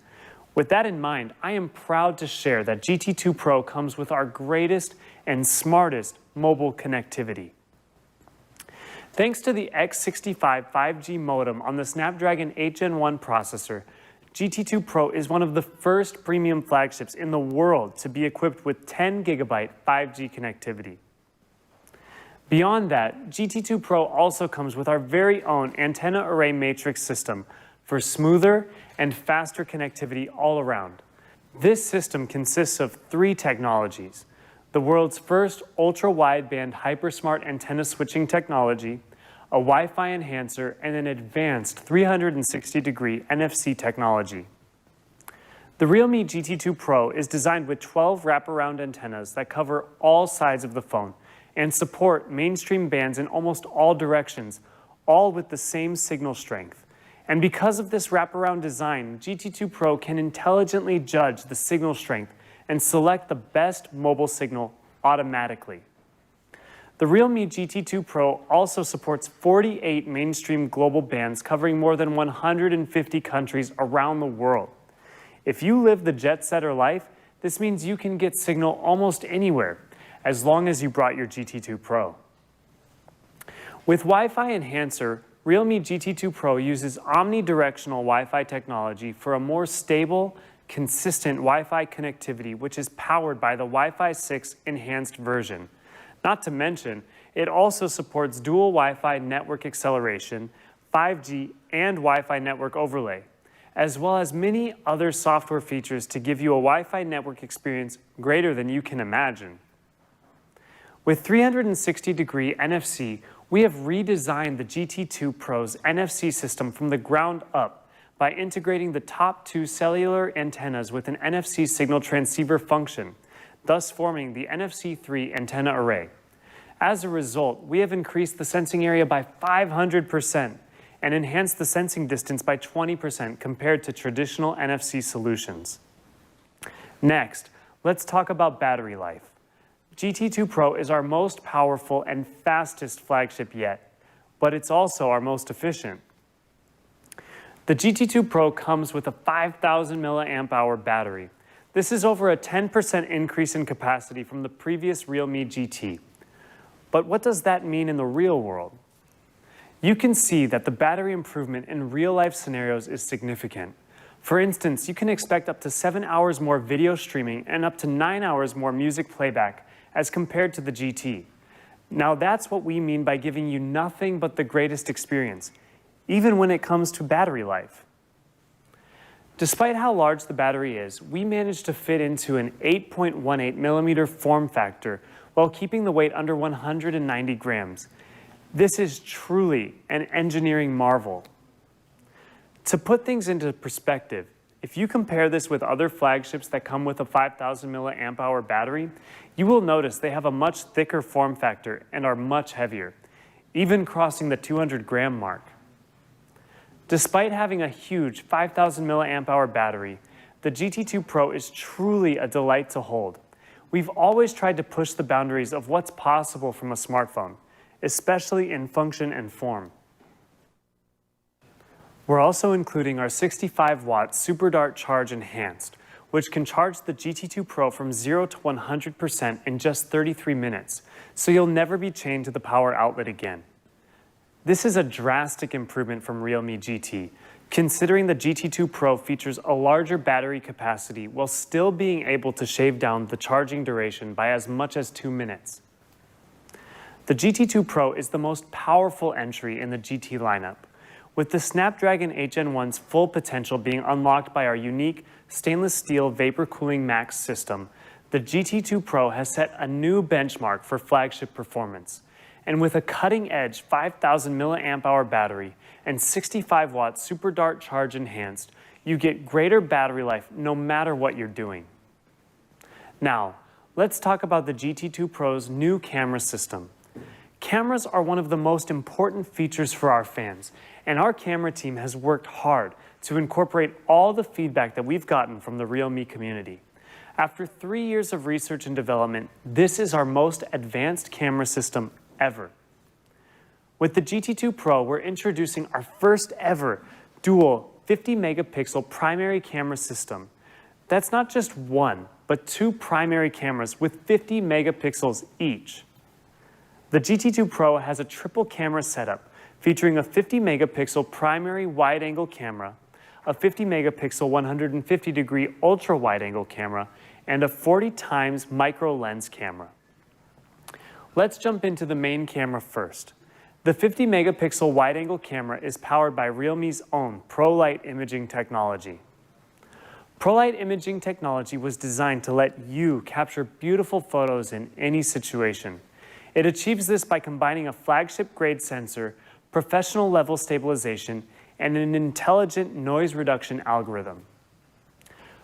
With that in mind, I am proud to share that GT2 Pro comes with our greatest and smartest mobile connectivity. Thanks to the X65 5G modem on the Snapdragon 8 Gen 1 processor, GT2 Pro is one of the first premium flagships in the world to be equipped with 10 GB 5G connectivity. Beyond that, GT2 Pro also comes with our very own antenna array matrix system for smoother and faster connectivity all around. This system consists of 3 technologies: the world's first ultra-wideband hypersmart antenna switching technology, a Wi-Fi enhancer, and an advanced 360-degree NFC technology. The Realme GT2 Pro is designed with 12 wraparound antennas that cover all sides of the phone and support mainstream bands in almost all directions, all with the same signal strength. And because of this wraparound design, GT2 Pro can intelligently judge the signal strength and select the best mobile signal automatically. The Realme GT2 Pro also supports 48 mainstream global bands covering more than 150 countries around the world. If you live the jet-setter life, this means you can get signal almost anywhere, as long as you brought your GT2 Pro. With Wi-Fi Enhancer, Realme GT2 Pro uses omnidirectional Wi-Fi technology for a more stable, consistent Wi-Fi connectivity, which is powered by the Wi-Fi 6 enhanced version. Not to mention, it also supports dual Wi-Fi network acceleration, 5G, and Wi-Fi network overlay, as well as many other software features to give you a Wi-Fi network experience greater than you can imagine. With 360-degree NFC, we have redesigned the GT2 Pro's NFC system from the ground up by integrating the top two cellular antennas with an NFC signal transceiver function, thus forming the NFC3 antenna array. As a result, we have increased the sensing area by 500% and enhanced the sensing distance by 20% compared to traditional NFC solutions. Next, let's talk about battery life. GT2 Pro is our most powerful and fastest flagship yet, but it's also our most efficient. The GT2 Pro comes with a 5,000 milliamp hour battery. This is over a 10% increase in capacity from the previous Realme GT. But what does that mean in the real world? You can see that the battery improvement in real-life scenarios is significant. For instance, you can expect up to 7 hours more video streaming and up to 9 hours more music playback as compared to the GT. Now that's what we mean by giving you nothing but the greatest experience, even when it comes to battery life. Despite how large the battery is, we managed to fit into an 8.18 millimeter form factor while keeping the weight under 190 grams. This is truly an engineering marvel. To put things into perspective, if you compare this with other flagships that come with a 5,000 milliamp hour battery, you will notice they have a much thicker form factor and are much heavier, even crossing the 200 gram mark. Despite having a huge 5,000 milliamp hour battery, the GT2 Pro is truly a delight to hold. We've always tried to push the boundaries of what's possible from a smartphone, especially in function and form. We're also including our 65-watt Super Dart Charge Enhanced, which can charge the GT2 Pro from 0 to 100% in just 33 minutes, so you'll never be chained to the power outlet again. This is a drastic improvement from Realme GT, considering the GT2 Pro features a larger battery capacity while still being able to shave down the charging duration by as much as 2 minutes. The GT2 Pro is the most powerful entry in the GT lineup, with the Snapdragon 8 Gen 1's full potential being unlocked by our unique stainless steel vapor cooling max system. The GT2 Pro has set a new benchmark for flagship performance. And with a cutting-edge 5,000 milliamp hour battery and 65-watt Super Dart Charge Enhanced, you get greater battery life no matter what you're doing. Now, let's talk about the GT2 Pro's new camera system. Cameras are one of the most important features for our fans, and our camera team has worked hard to incorporate all the feedback that we've gotten from the Realme community. After 3 years of research and development, this is our most advanced camera system ever. With the GT2 Pro, we're introducing our first ever dual 50 megapixel primary camera system. That's not just one, but two primary cameras with 50 megapixels each. The GT2 Pro has a triple camera setup featuring a 50 megapixel primary wide-angle camera, a 50 megapixel 150-degree ultra-wide-angle camera, and a 40 times micro lens camera. Let's jump into the main camera first. The 50 megapixel wide-angle camera is powered by Realme's own ProLight imaging technology. ProLight imaging technology was designed to let you capture beautiful photos in any situation. It achieves this by combining a flagship-grade sensor, professional-level stabilization, and an intelligent noise reduction algorithm.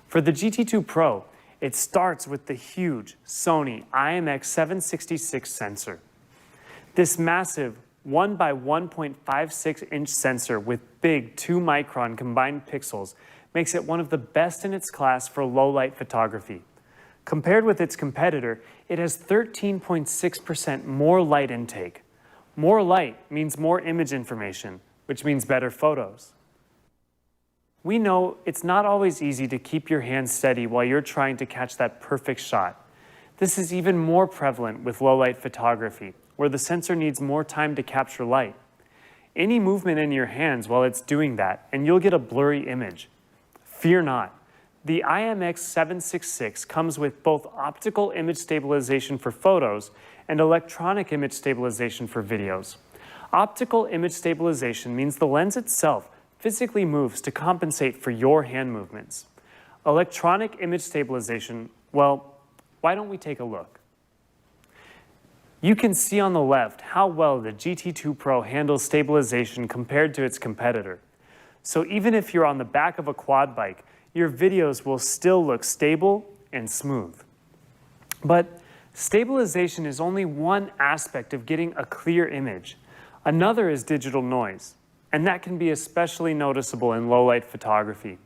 For the GT2 Pro, it starts with the huge Sony IMX766 sensor. This massive 1 by 1.56-inch sensor with big 2-micron combined pixels makes it one of the best in its class for low-light photography. Compared with its competitor, it has 13.6% more light intake. More light means more image information, which means better photos. We know it's not always easy to keep your hands steady while you're trying to catch that perfect shot. This is even more prevalent with low-light photography, where the sensor needs more time to capture light. Any movement in your hands while it's doing that, and you'll get a blurry image. Fear not. The IMX766 comes with both optical image stabilization for photos and electronic image stabilization for videos. Optical image stabilization means the lens itself physically moves to compensate for your hand movements. Electronic image stabilization, well, why don't we take a look? You can see on the left how well the GT2 Pro handles stabilization compared to its competitor. So even if you're on the back of a quad bike, your videos will still look stable and smooth. But stabilization is only one aspect of getting a clear image. Another is digital noise, and that can be especially noticeable in low-light photography.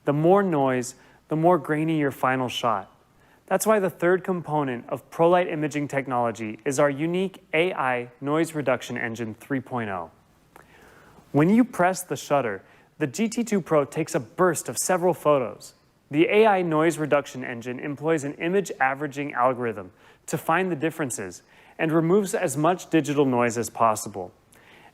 The more noise, the more grainy your final shot. That's why the third component of ProLight imaging technology is our unique AI Noise Reduction Engine 3.0. When you press the shutter, the GT2 Pro takes a burst of several photos. The AI Noise Reduction Engine employs an image averaging algorithm to find the differences and removes as much digital noise as possible.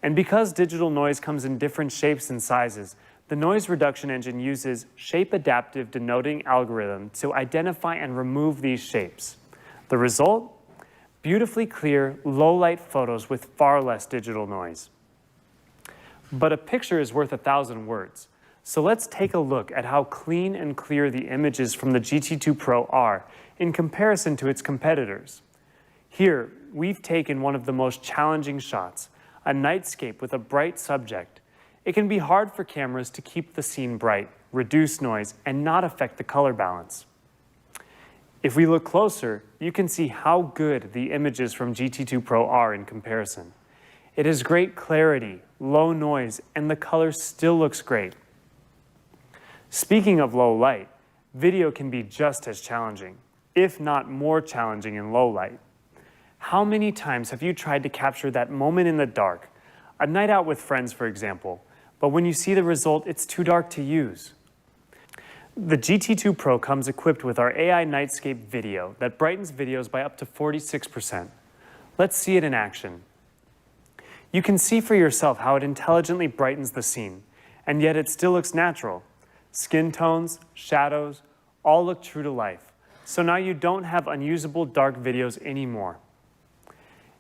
And because digital noise comes in different shapes and sizes, the Noise Reduction Engine uses shape-adaptive denoting algorithm to identify and remove these shapes. The result? Beautifully clear, low-light photos with far less digital noise. But a picture is worth 1,000 words. So let's take a look at how clean and clear the images from the GT2 Pro are in comparison to its competitors. Here, we've taken one of the most challenging shots, a nightscape with a bright subject. It can be hard for cameras to keep the scene bright, reduce noise, and not affect the color balance. If we look closer, you can see how good the images from GT2 Pro are in comparison. It has great clarity, low noise, and the color still looks great. Speaking of low light, video can be just as challenging, if not more challenging in low light. How many times have you tried to capture that moment in the dark? A night out with friends, for example, but when you see the result, it's too dark to use. The GT2 Pro comes equipped with our AI Nightscape video that brightens videos by up to 46%. Let's see it in action. You can see for yourself how it intelligently brightens the scene, and yet it still looks natural. Skin tones, shadows, all look true to life. So now you don't have unusable dark videos anymore.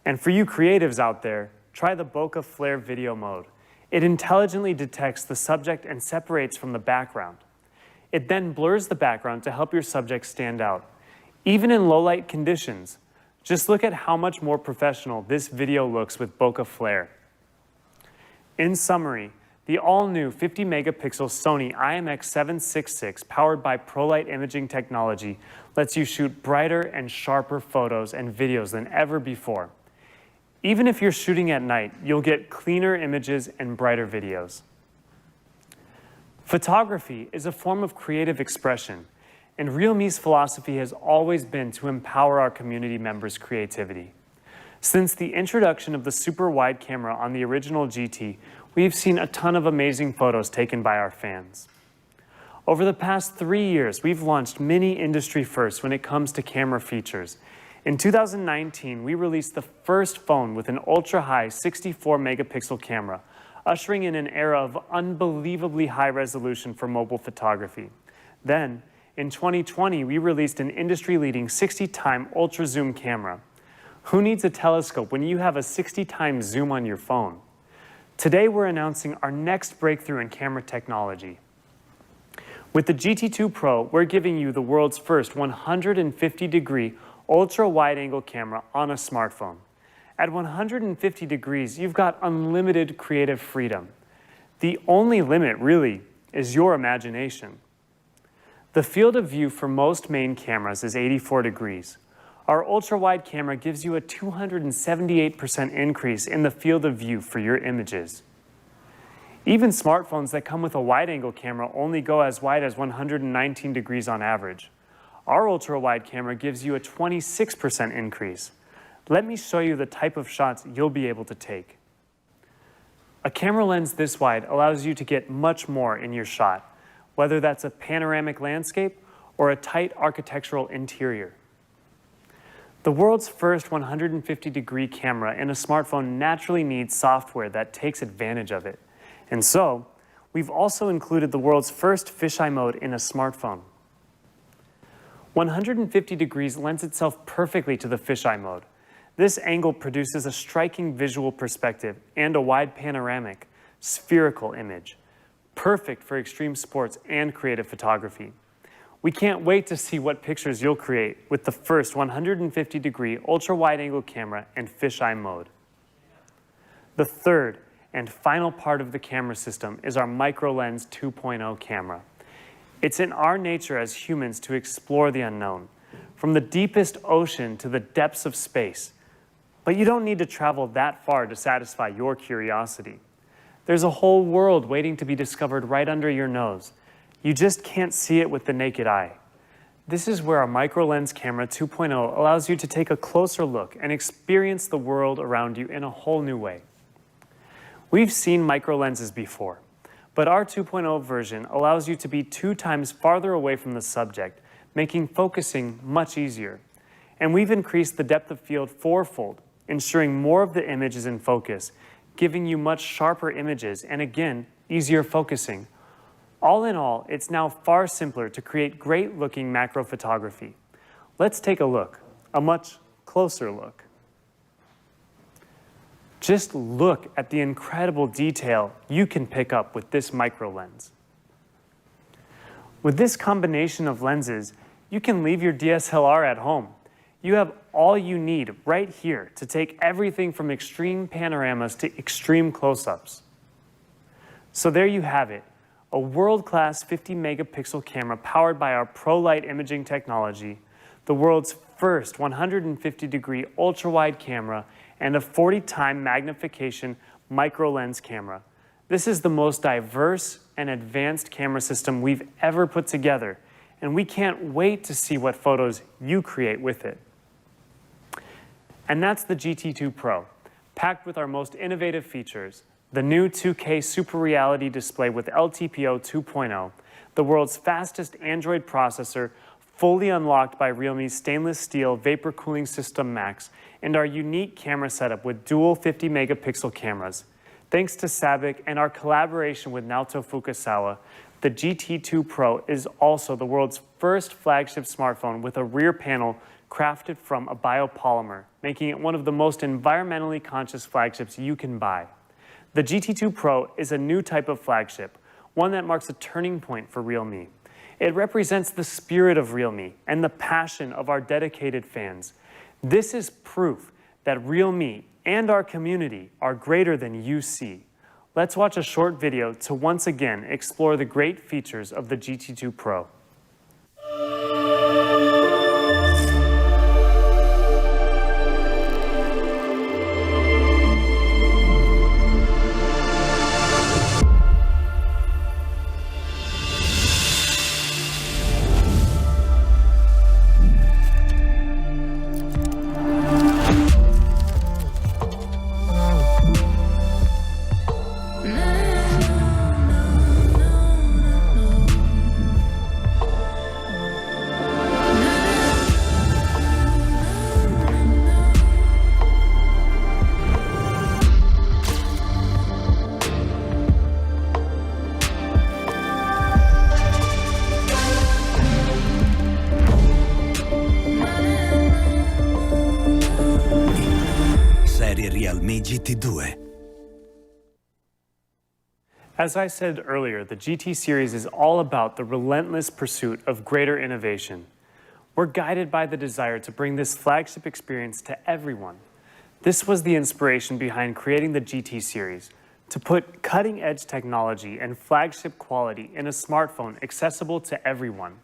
And for you creatives out there, try the bokeh flare video mode. It intelligently detects the subject and separates from the background. It then blurs the background to help your subject stand out. Even in low light conditions, just look at how much more professional this video looks with bokeh flare. In summary, the all-new 50 megapixel Sony IMX766 powered by ProLight imaging technology lets you shoot brighter and sharper photos and videos than ever before. Even if you're shooting at night, you'll get cleaner images and brighter videos. Photography is a form of creative expression, and Realme's philosophy has always been to empower our community members' creativity. Since the introduction of the super wide camera on the original GT, we've seen a ton of amazing photos taken by our fans. Over the past 3 years, we've launched many industry firsts when it comes to camera features. In 2019, we released the first phone with an ultra-high 64 megapixel camera, ushering in an era of unbelievably high resolution for mobile photography. Then, in 2020, we released an industry-leading 60-time ultra-zoom camera. Who needs a telescope when you have a 60-time zoom on your phone? Today, we're announcing our next breakthrough in camera technology. With the GT2 Pro, we're giving you the world's first 150-degree ultra-wide-angle camera on a smartphone. At 150 degrees, you've got unlimited creative freedom. The only limit, really, is your imagination. The field of view for most main cameras is 84 degrees. Our ultra-wide camera gives you a 278% increase in the field of view for your images. Even smartphones that come with a wide-angle camera only go as wide as 119 degrees on average. Our ultra-wide camera gives you a 26% increase. Let me show you the type of shots you'll be able to take. A camera lens this wide allows you to get much more in your shot, whether that's a panoramic landscape or a tight architectural interior. The world's first 150-degree camera in a smartphone naturally needs software that takes advantage of it. And so, we've also included the world's first fisheye mode in a smartphone. 150 degrees lends itself perfectly to the fisheye mode. This angle produces a striking visual perspective and a wide panoramic, spherical image, perfect for extreme sports and creative photography. We can't wait to see what pictures you'll create with the first 150-degree ultra-wide-angle camera and fisheye mode. The third and final part of the camera system is our micro-lens 2.0 camera. It's in our nature as humans to explore the unknown, from the deepest ocean to the depths of space. But you don't need to travel that far to satisfy your curiosity. There's a whole world waiting to be discovered right under your nose. You just can't see it with the naked eye. This is where our micro-lens camera 2.0 allows you to take a closer look and experience the world around you in a whole new way. We've seen micro-lenses before, but our 2.0 version allows you to be 2 times farther away from the subject, making focusing much easier. And we've increased the depth of field 4-fold, ensuring more of the image is in focus, giving you much sharper images and again, easier focusing. All in all, it's now far simpler to create great-looking macro photography. Let's take a look, a much closer look. Just look at the incredible detail you can pick up with this micro lens. With this combination of lenses, you can leave your DSLR at home. You have all you need right here to take everything from extreme panoramas to extreme close-ups. So there you have it, a world-class 50-megapixel camera powered by our ProLight imaging technology, the world's first 150-degree ultra-wide camera, and a 40-time magnification micro-lens camera. This is the most diverse and advanced camera system we've ever put together, and we can't wait to see what photos you create with it. And that's the GT2 Pro, packed with our most innovative features, the new 2K Super Reality display with LTPO 2.0, the world's fastest Android processor, fully unlocked by Realme's stainless steel vapor cooling system Max, and our unique camera setup with dual 50-megapixel cameras. Thanks to SABIC and our collaboration with Naoto Fukasawa, the GT2 Pro is also the world's first flagship smartphone with a rear panel crafted from a biopolymer, making it one of the most environmentally conscious flagships you can buy. The GT2 Pro is a new type of flagship, one that marks a turning point for Realme. It represents the spirit of Realme and the passion of our dedicated fans. This is proof that Realme and our community are greater than you see. Let's watch a short video to once again explore the great features of the GT2 Pro. Realme GT2. As I said earlier, the GT series is all about the relentless pursuit of greater innovation. We're guided by the desire to bring this flagship experience to everyone. This was the inspiration behind creating the GT series, to put cutting-edge technology and flagship quality in a smartphone accessible to everyone.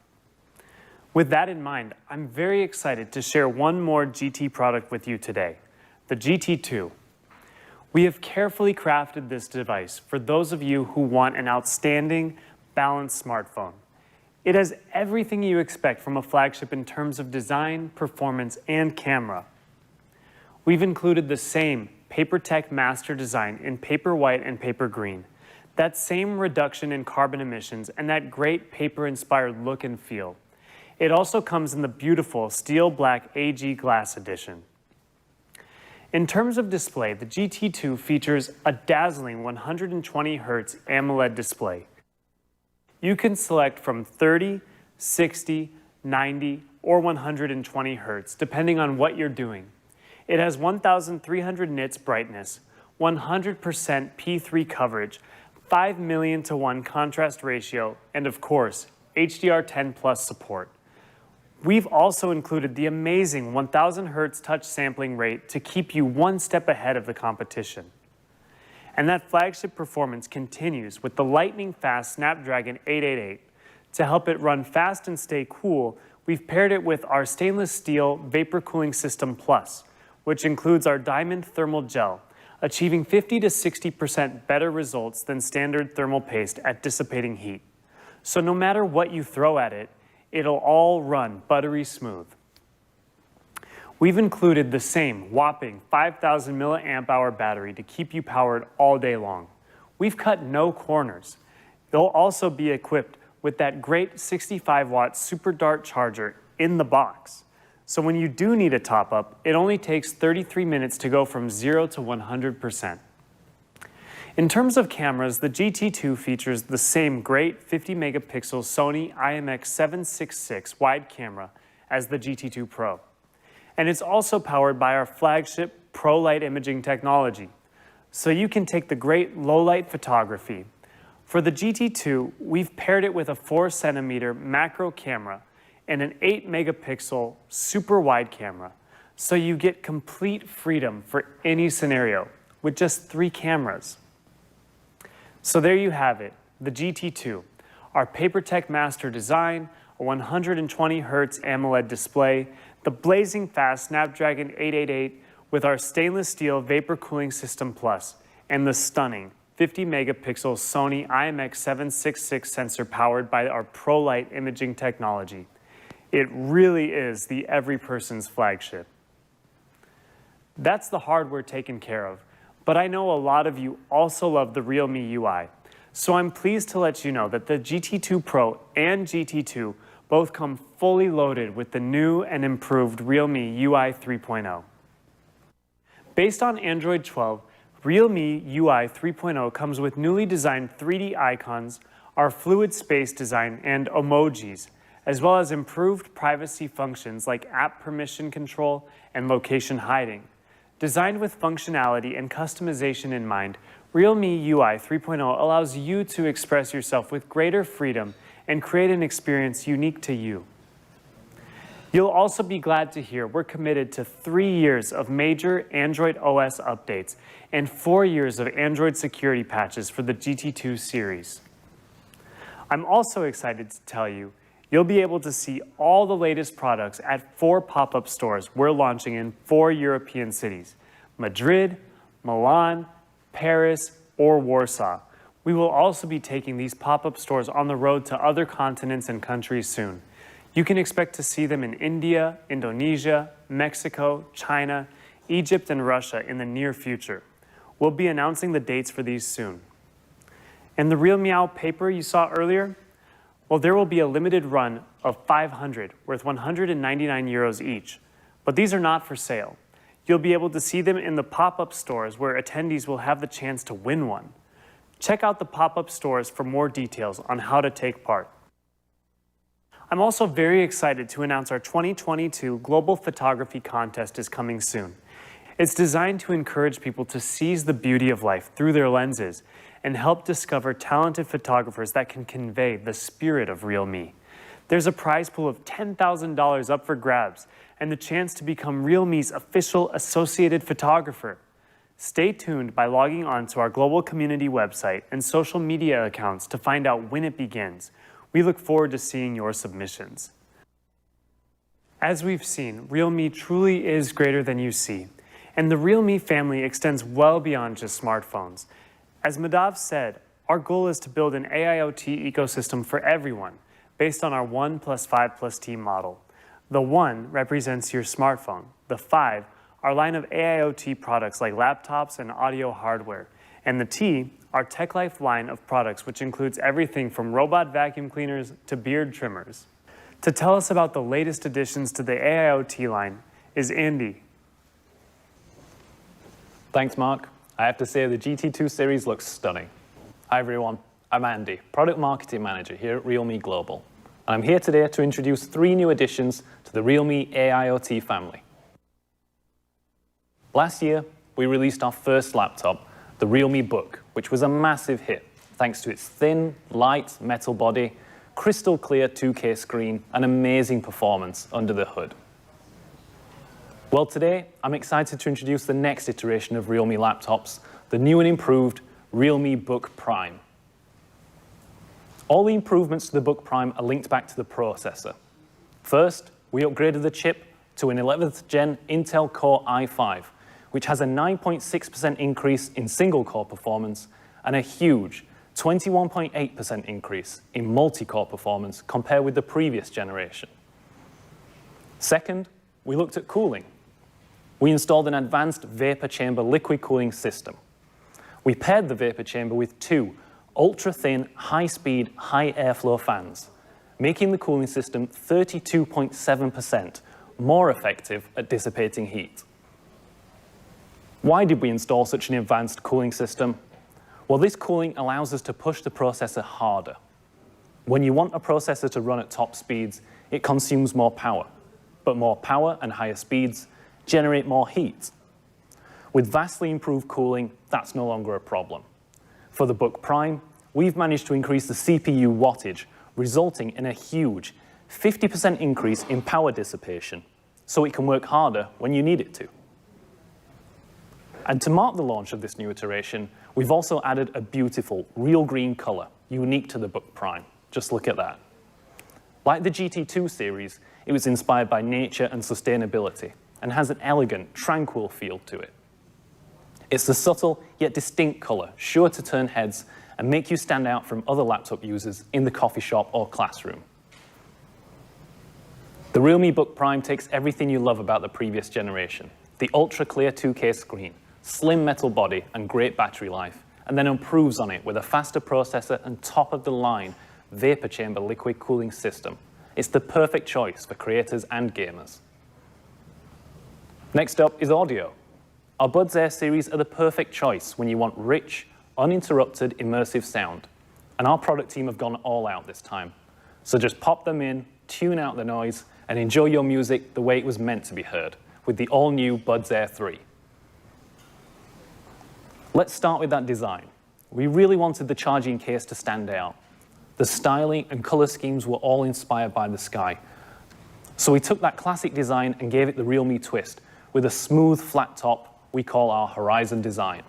With that in mind, I'm very excited to share one more GT product with you today, the GT2. We have carefully crafted this device for those of you who want an outstanding, balanced smartphone. It has everything you expect from a flagship in terms of design, performance, and camera. We've included the same PaperTech master design in paper white and paper green, that same reduction in carbon emissions, and that great paper-inspired look and feel. It also comes in the beautiful steel black AG glass edition. In terms of display, the GT2 features a dazzling 120 Hz AMOLED display. You can select from 30, 60, 90, or 120 Hz, depending on what you're doing. It has 1,300 nits brightness, 100% P3 coverage, 5 million to 1 contrast ratio, and of course, HDR10 Plus support. We've also included the amazing 1000 Hz touch sampling rate to keep you one step ahead of the competition. And that flagship performance continues with the lightning-fast Snapdragon 888. To help it run fast and stay cool, we've paired it with our stainless steel Vapor Cooling System Plus, which includes our diamond thermal gel, achieving 50 to 60% better results than standard thermal paste at dissipating heat. So no matter what you throw at it, it'll all run buttery smooth. We've included the same whopping 5,000 milliamp hour battery to keep you powered all day long. We've cut no corners. They'll also be equipped with that great 65 watt super dart charger in the box. So when you do need a top up, it only takes 33 minutes to go from 0 to 100%. In terms of cameras, the GT2 features the same great 50 megapixel Sony IMX766 wide camera as the GT2 Pro. And it's also powered by our flagship Pro Light imaging technology. So you can take the great low light photography. For the GT2, we've paired it with a 4 centimeter macro camera and an 8 megapixel super wide camera. So you get complete freedom for any scenario with just 3 cameras. So there you have it, the GT2, our PaperTech master design, a 120 Hz AMOLED display, the blazing fast Snapdragon 888 with our stainless steel Vapor Cooling System Plus, and the stunning 50 megapixel Sony IMX766 sensor powered by our Pro Light imaging technology. It really is the every person's flagship. That's the hardware taken care of. But I know a lot of you also love the Realme UI. So I'm pleased to let you know that the GT2 Pro and GT2 both come fully loaded with the new and improved Realme UI 3.0. Based on Android 12, Realme UI 3.0 comes with newly designed 3D icons, our fluid space design, and emojis, as well as improved privacy functions like app permission control and location hiding. Designed with functionality and customization in mind, Realme UI 3.0 allows you to express yourself with greater freedom and create an experience unique to you. You'll also be glad to hear we're committed to 3 years of major Android OS updates and 4 years of Android security patches for the GT2 series. I'm also excited to tell you you'll be able to see all the latest products at 4 pop-up stores we're launching in 4 European cities: Madrid, Milan, Paris, or Warsaw. We will also be taking these pop-up stores on the road to other continents and countries soon. You can expect to see them in India, Indonesia, Mexico, China, Egypt, and Russia in the near future. We'll be announcing the dates for these soon. And the Real Meow paper you saw earlier? Well, there will be a limited run of 500, worth 199 euros each. But these are not for sale. You'll be able to see them in the pop-up stores where attendees will have the chance to win one. Check out the pop-up stores for more details on how to take part. I'm also very excited to announce our 2022 Global Photography Contest is coming soon. It's designed to encourage people to seize the beauty of life through their lenses and help discover talented photographers that can convey the spirit of Real Me. There's a prize pool of $10,000 up for grabs and the chance to become Real Me's official associated photographer. Stay tuned by logging on to our global community website and social media accounts to find out when it begins. We look forward to seeing your submissions. As we've seen, Real Me truly is greater than you see, and the Real Me family extends well beyond just smartphones. As Madhav said, our goal is to build an AIoT ecosystem for everyone based on our 1+5+T model. The 1 represents your smartphone. The 5, our line of AIoT products like laptops and audio hardware. And the T, our TechLife line of products, which includes everything from robot vacuum cleaners to beard trimmers. To tell us about the latest additions to the AIoT line is Andy. Thanks, Mark. I have to say the GT2 series looks stunning. Hi everyone, I'm Andy, Product Marketing Manager here at Realme Global. And I'm here today to introduce 3 new additions to the Realme AIoT family. Last year, we released our first laptop, the Realme Book, which was a massive hit thanks to its thin, light metal body, crystal clear 2K screen, and amazing performance under the hood. Well, today, I'm excited to introduce the next iteration of Realme laptops, the new and improved Realme Book Prime. All the improvements to the Book Prime are linked back to the processor. First, we upgraded the chip to an 11th gen Intel Core i5, which has a 9.6% increase in single-core performance and a huge 21.8% increase in multi-core performance compared with the previous generation. Second, we looked at cooling. We installed an advanced vapor chamber liquid cooling system. We paired the vapor chamber with 2 ultra-thin, high-speed, high airflow fans, making the cooling system 32.7% more effective at dissipating heat. Why did we install such an advanced cooling system? Well, this cooling allows us to push the processor harder. When you want a processor to run at top speeds, it consumes more power. But more power and higher speeds generate more heat. With vastly improved cooling, that's no longer a problem. For the Book Prime, we've managed to increase the CPU wattage, resulting in a huge 50% increase in power dissipation, so it can work harder when you need it to. And to mark the launch of this new iteration, we've also added a beautiful real green color, unique to the Book Prime. Just look at that. Like the GT2 series, it was inspired by nature and sustainability, and has an elegant, tranquil feel to it. It's a subtle yet distinct color, sure to turn heads and make you stand out from other laptop users in the coffee shop or classroom. The Realme Book Prime takes everything you love about the previous generation, the ultra-clear 2K screen, slim metal body, and great battery life, and then improves on it with a faster processor and top-of-the-line vapor chamber liquid cooling system. It's the perfect choice for creators and gamers. Next up is audio. Our Buds Air series are the perfect choice when you want rich, uninterrupted, immersive sound. And our product team have gone all out this time. So just pop them in, tune out the noise, and enjoy your music the way it was meant to be heard, with the all-new Buds Air 3. Let's start with that design. We really wanted the charging case to stand out. The styling and color schemes were all inspired by the sky. So we took that classic design and gave it the Realme twist with a smooth, flat top we call our Horizon design.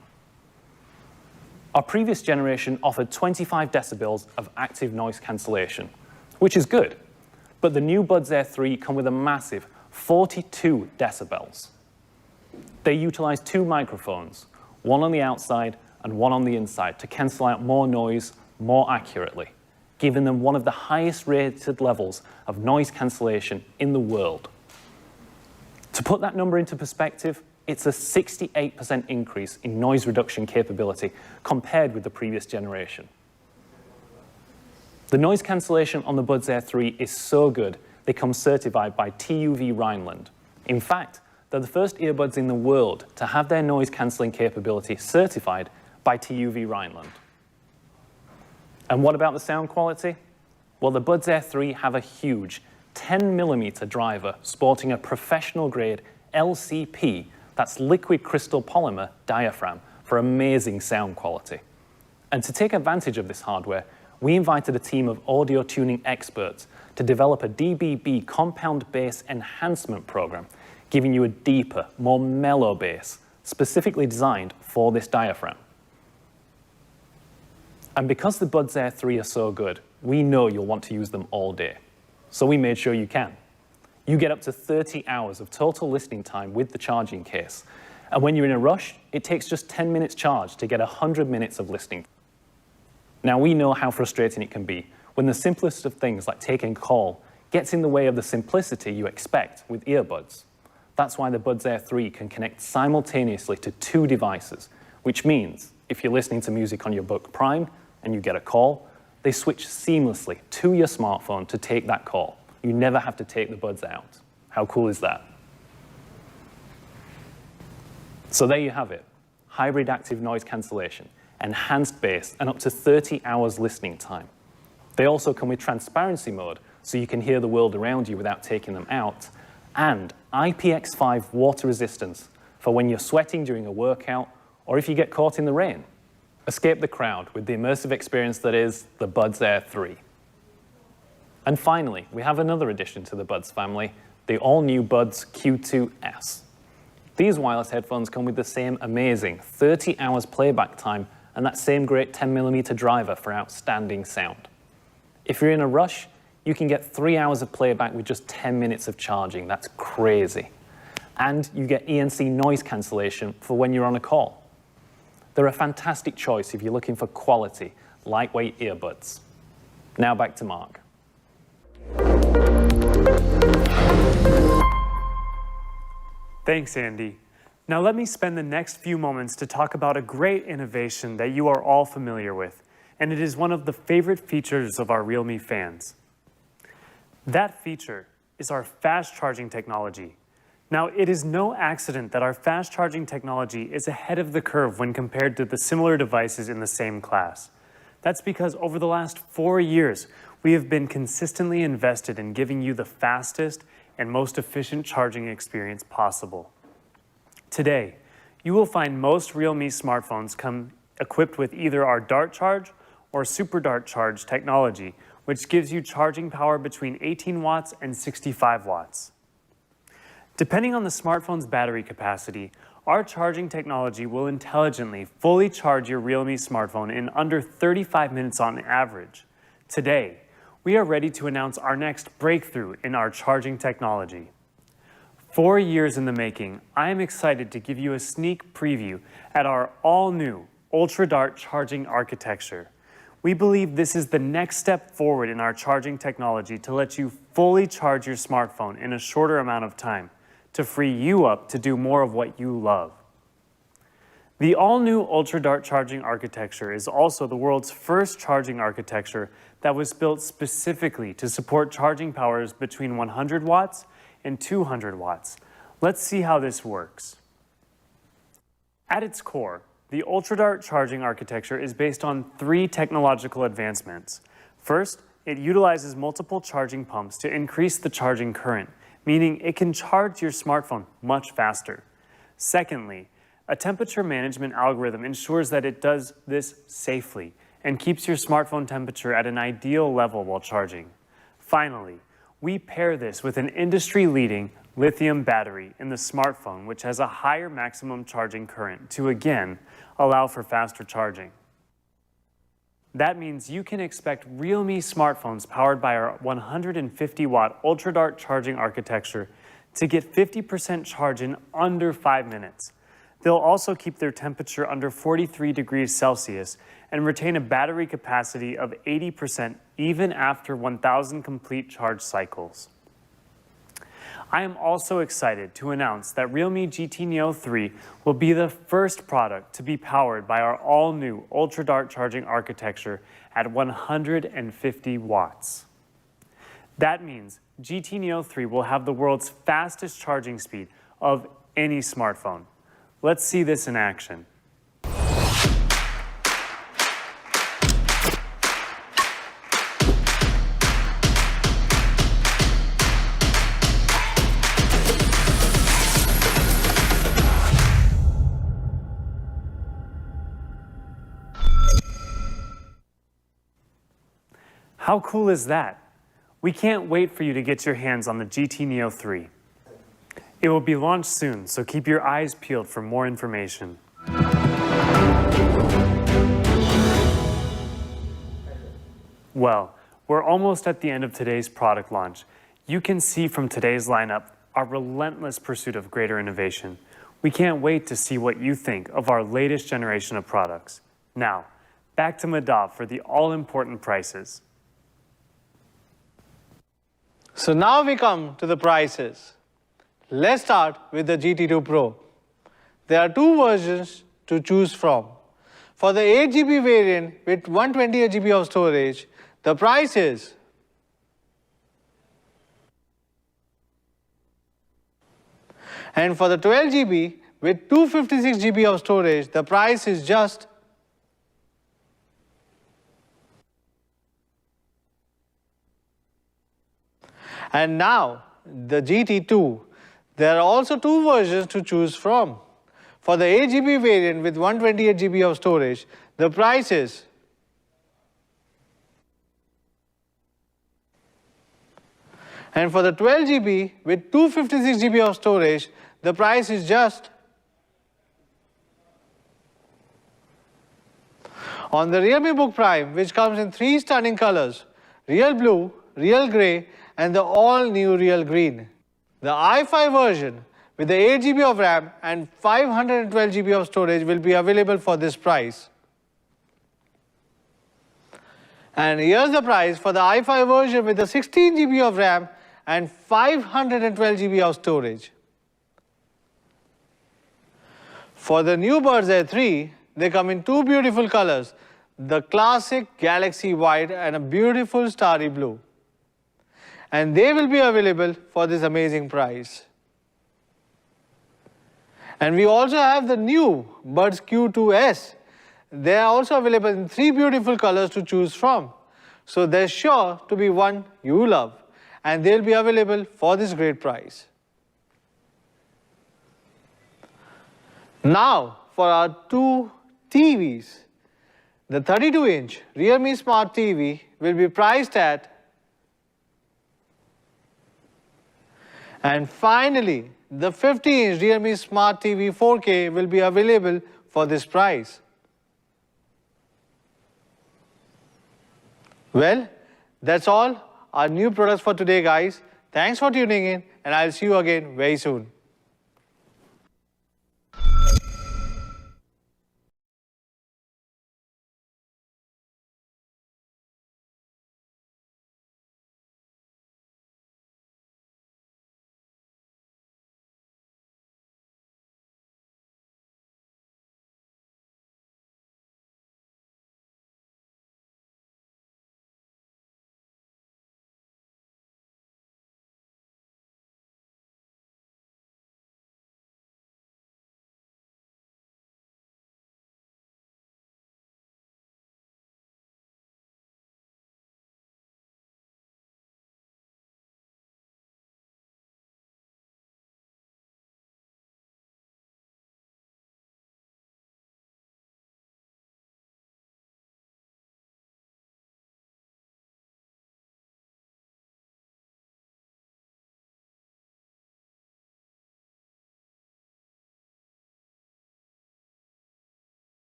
Our previous generation offered 25 decibels of active noise cancellation, which is good, but the new Buds Air 3 come with a massive 42 decibels. They utilize 2 microphones, one on the outside and one on the inside, to cancel out more noise more accurately, giving them one of the highest rated levels of noise cancellation in the world. To put that number into perspective, it's a 68% increase in noise reduction capability compared with the previous generation. The noise cancellation on the Buds Air 3 is so good, they come certified by TÜV Rheinland. In fact, they're the first earbuds in the world to have their noise cancelling capability certified by TÜV Rheinland. And what about the sound quality? Well, the Buds Air 3 have a huge 10mm driver sporting a professional-grade LCP, that's liquid crystal polymer diaphragm, for amazing sound quality. And to take advantage of this hardware, we invited a team of audio tuning experts to develop a DBB compound bass enhancement program, giving you a deeper, more mellow bass, specifically designed for this diaphragm. And because the Buds Air 3 are so good, we know you'll want to use them all day. So we made sure you can. You get up to 30 hours of total listening time with the charging case. And when you're in a rush, it takes just 10 minutes charge to get 100 minutes of listening. Now, we know how frustrating it can be when the simplest of things, like taking a call, gets in the way of the simplicity you expect with earbuds. That's why the Buds Air 3 can connect simultaneously to 2 devices, which means if you're listening to music on your Book Prime and you get a call, they switch seamlessly to your smartphone to take that call, You never have to take the buds out. How cool is that? So there you have it. Hybrid active noise cancellation, enhanced bass, and up to 30 hours listening time. They also come with transparency mode, so you can hear the world around you without taking them out, and IPX5 water resistance for when you're sweating during a workout or if you get caught in the rain. Escape the crowd with the immersive experience that is the Buds Air 3. And finally, we have another addition to the Buds family, the all-new Buds Q2S. These wireless headphones come with the same amazing 30 hours playback time and that same great 10mm driver for outstanding sound. If you're in a rush, you can get 3 hours of playback with just 10 minutes of charging. That's crazy. And you get ENC noise cancellation for when you're on a call. They're a fantastic choice if you're looking for quality, lightweight earbuds. Now back to Mark. Thanks, Andy. Now let me spend the next few moments to talk about a great innovation that you are all familiar with, and it is one of the favorite features of our Realme fans. That feature is our fast charging technology. Now, it is no accident that our fast charging technology is ahead of the curve when compared to the similar devices in the same class. That's because over the last 4 years, we have been consistently invested in giving you the fastest and most efficient charging experience possible. Today, you will find most Realme smartphones come equipped with either our Dart Charge or Super Dart Charge technology, which gives you charging power between 18 watts and 65 watts. Depending on the smartphone's battery capacity, our charging technology will intelligently fully charge your Realme smartphone in under 35 minutes on average. Today, we are ready to announce our next breakthrough in our charging technology. 4 years in the making, I am excited to give you a sneak preview at our all-new Ultra Dart charging architecture. We believe this is the next step forward in our charging technology to let you fully charge your smartphone in a shorter amount of time, to free you up to do more of what you love. The all-new Ultra Dart charging architecture is also the world's first charging architecture that was built specifically to support charging powers between 100 watts and 200 watts. Let's see how this works. At its core, the Ultra Dart charging architecture is based on 3 technological advancements. First, it utilizes multiple charging pumps to increase the charging current, meaning it can charge your smartphone much faster. Secondly, a temperature management algorithm ensures that it does this safely and keeps your smartphone temperature at an ideal level while charging. Finally, we pair this with an industry-leading lithium battery in the smartphone, which has a higher maximum charging current to, again, allow for faster charging. That means you can expect Realme smartphones powered by our 150-watt Ultra Dart charging architecture to get 50% charge in under 5 minutes. They'll also keep their temperature under 43 degrees Celsius and retain a battery capacity of 80% even after 1,000 complete charge cycles. I am also excited to announce that Realme GT Neo 3 will be the first product to be powered by our all-new Ultra Dart charging architecture at 150 watts. That means GT Neo 3 will have the world's fastest charging speed of any smartphone. Let's see this in action. How cool is that? We can't wait for you to get your hands on the GT Neo 3. It will be launched soon, so keep your eyes peeled for more information. Well, we're almost at the end of today's product launch. You can see from today's lineup our relentless pursuit of greater innovation. We can't wait to see what you think of our latest generation of products. Now, back to Madhav for the all-important prices. So now we come to the prices. Let's start with the GT2 Pro. There are 2 versions to choose from. For the 8GB variant with 128GB of storage, the price is And for the 12 GB with 256 GB of storage, the price is just And now the GT2. There are also two versions to choose from. For the 8 GB variant with 128 GB of storage, the price is And for the 12 GB with 256 GB of storage, the price is just On the Realme Book Prime, which comes in 3 stunning colors, Real Blue, Real Grey and the all-new Real Green. The i5 version with the 8 GB of RAM and 512 GB of storage will be available for this price. And here's the price for the i5 version with the 16 GB of RAM and 512 GB of storage. For the new Buds Air 3, they come in 2 beautiful colors, the classic Galaxy White and a beautiful Starry Blue. And they will be available for this amazing price. And we also have the new Buds Q2S. They are also available in 3 beautiful colors to choose from. So there's sure to be one you love. And they'll be available for this great price. Now for our 2 TVs. The 32-inch Realme Smart TV will be priced at And finally, the 50-inch Realme Smart TV 4K will be available for this price. Well, that's all our new products for today, guys. Thanks for tuning in, and I'll see you again very soon.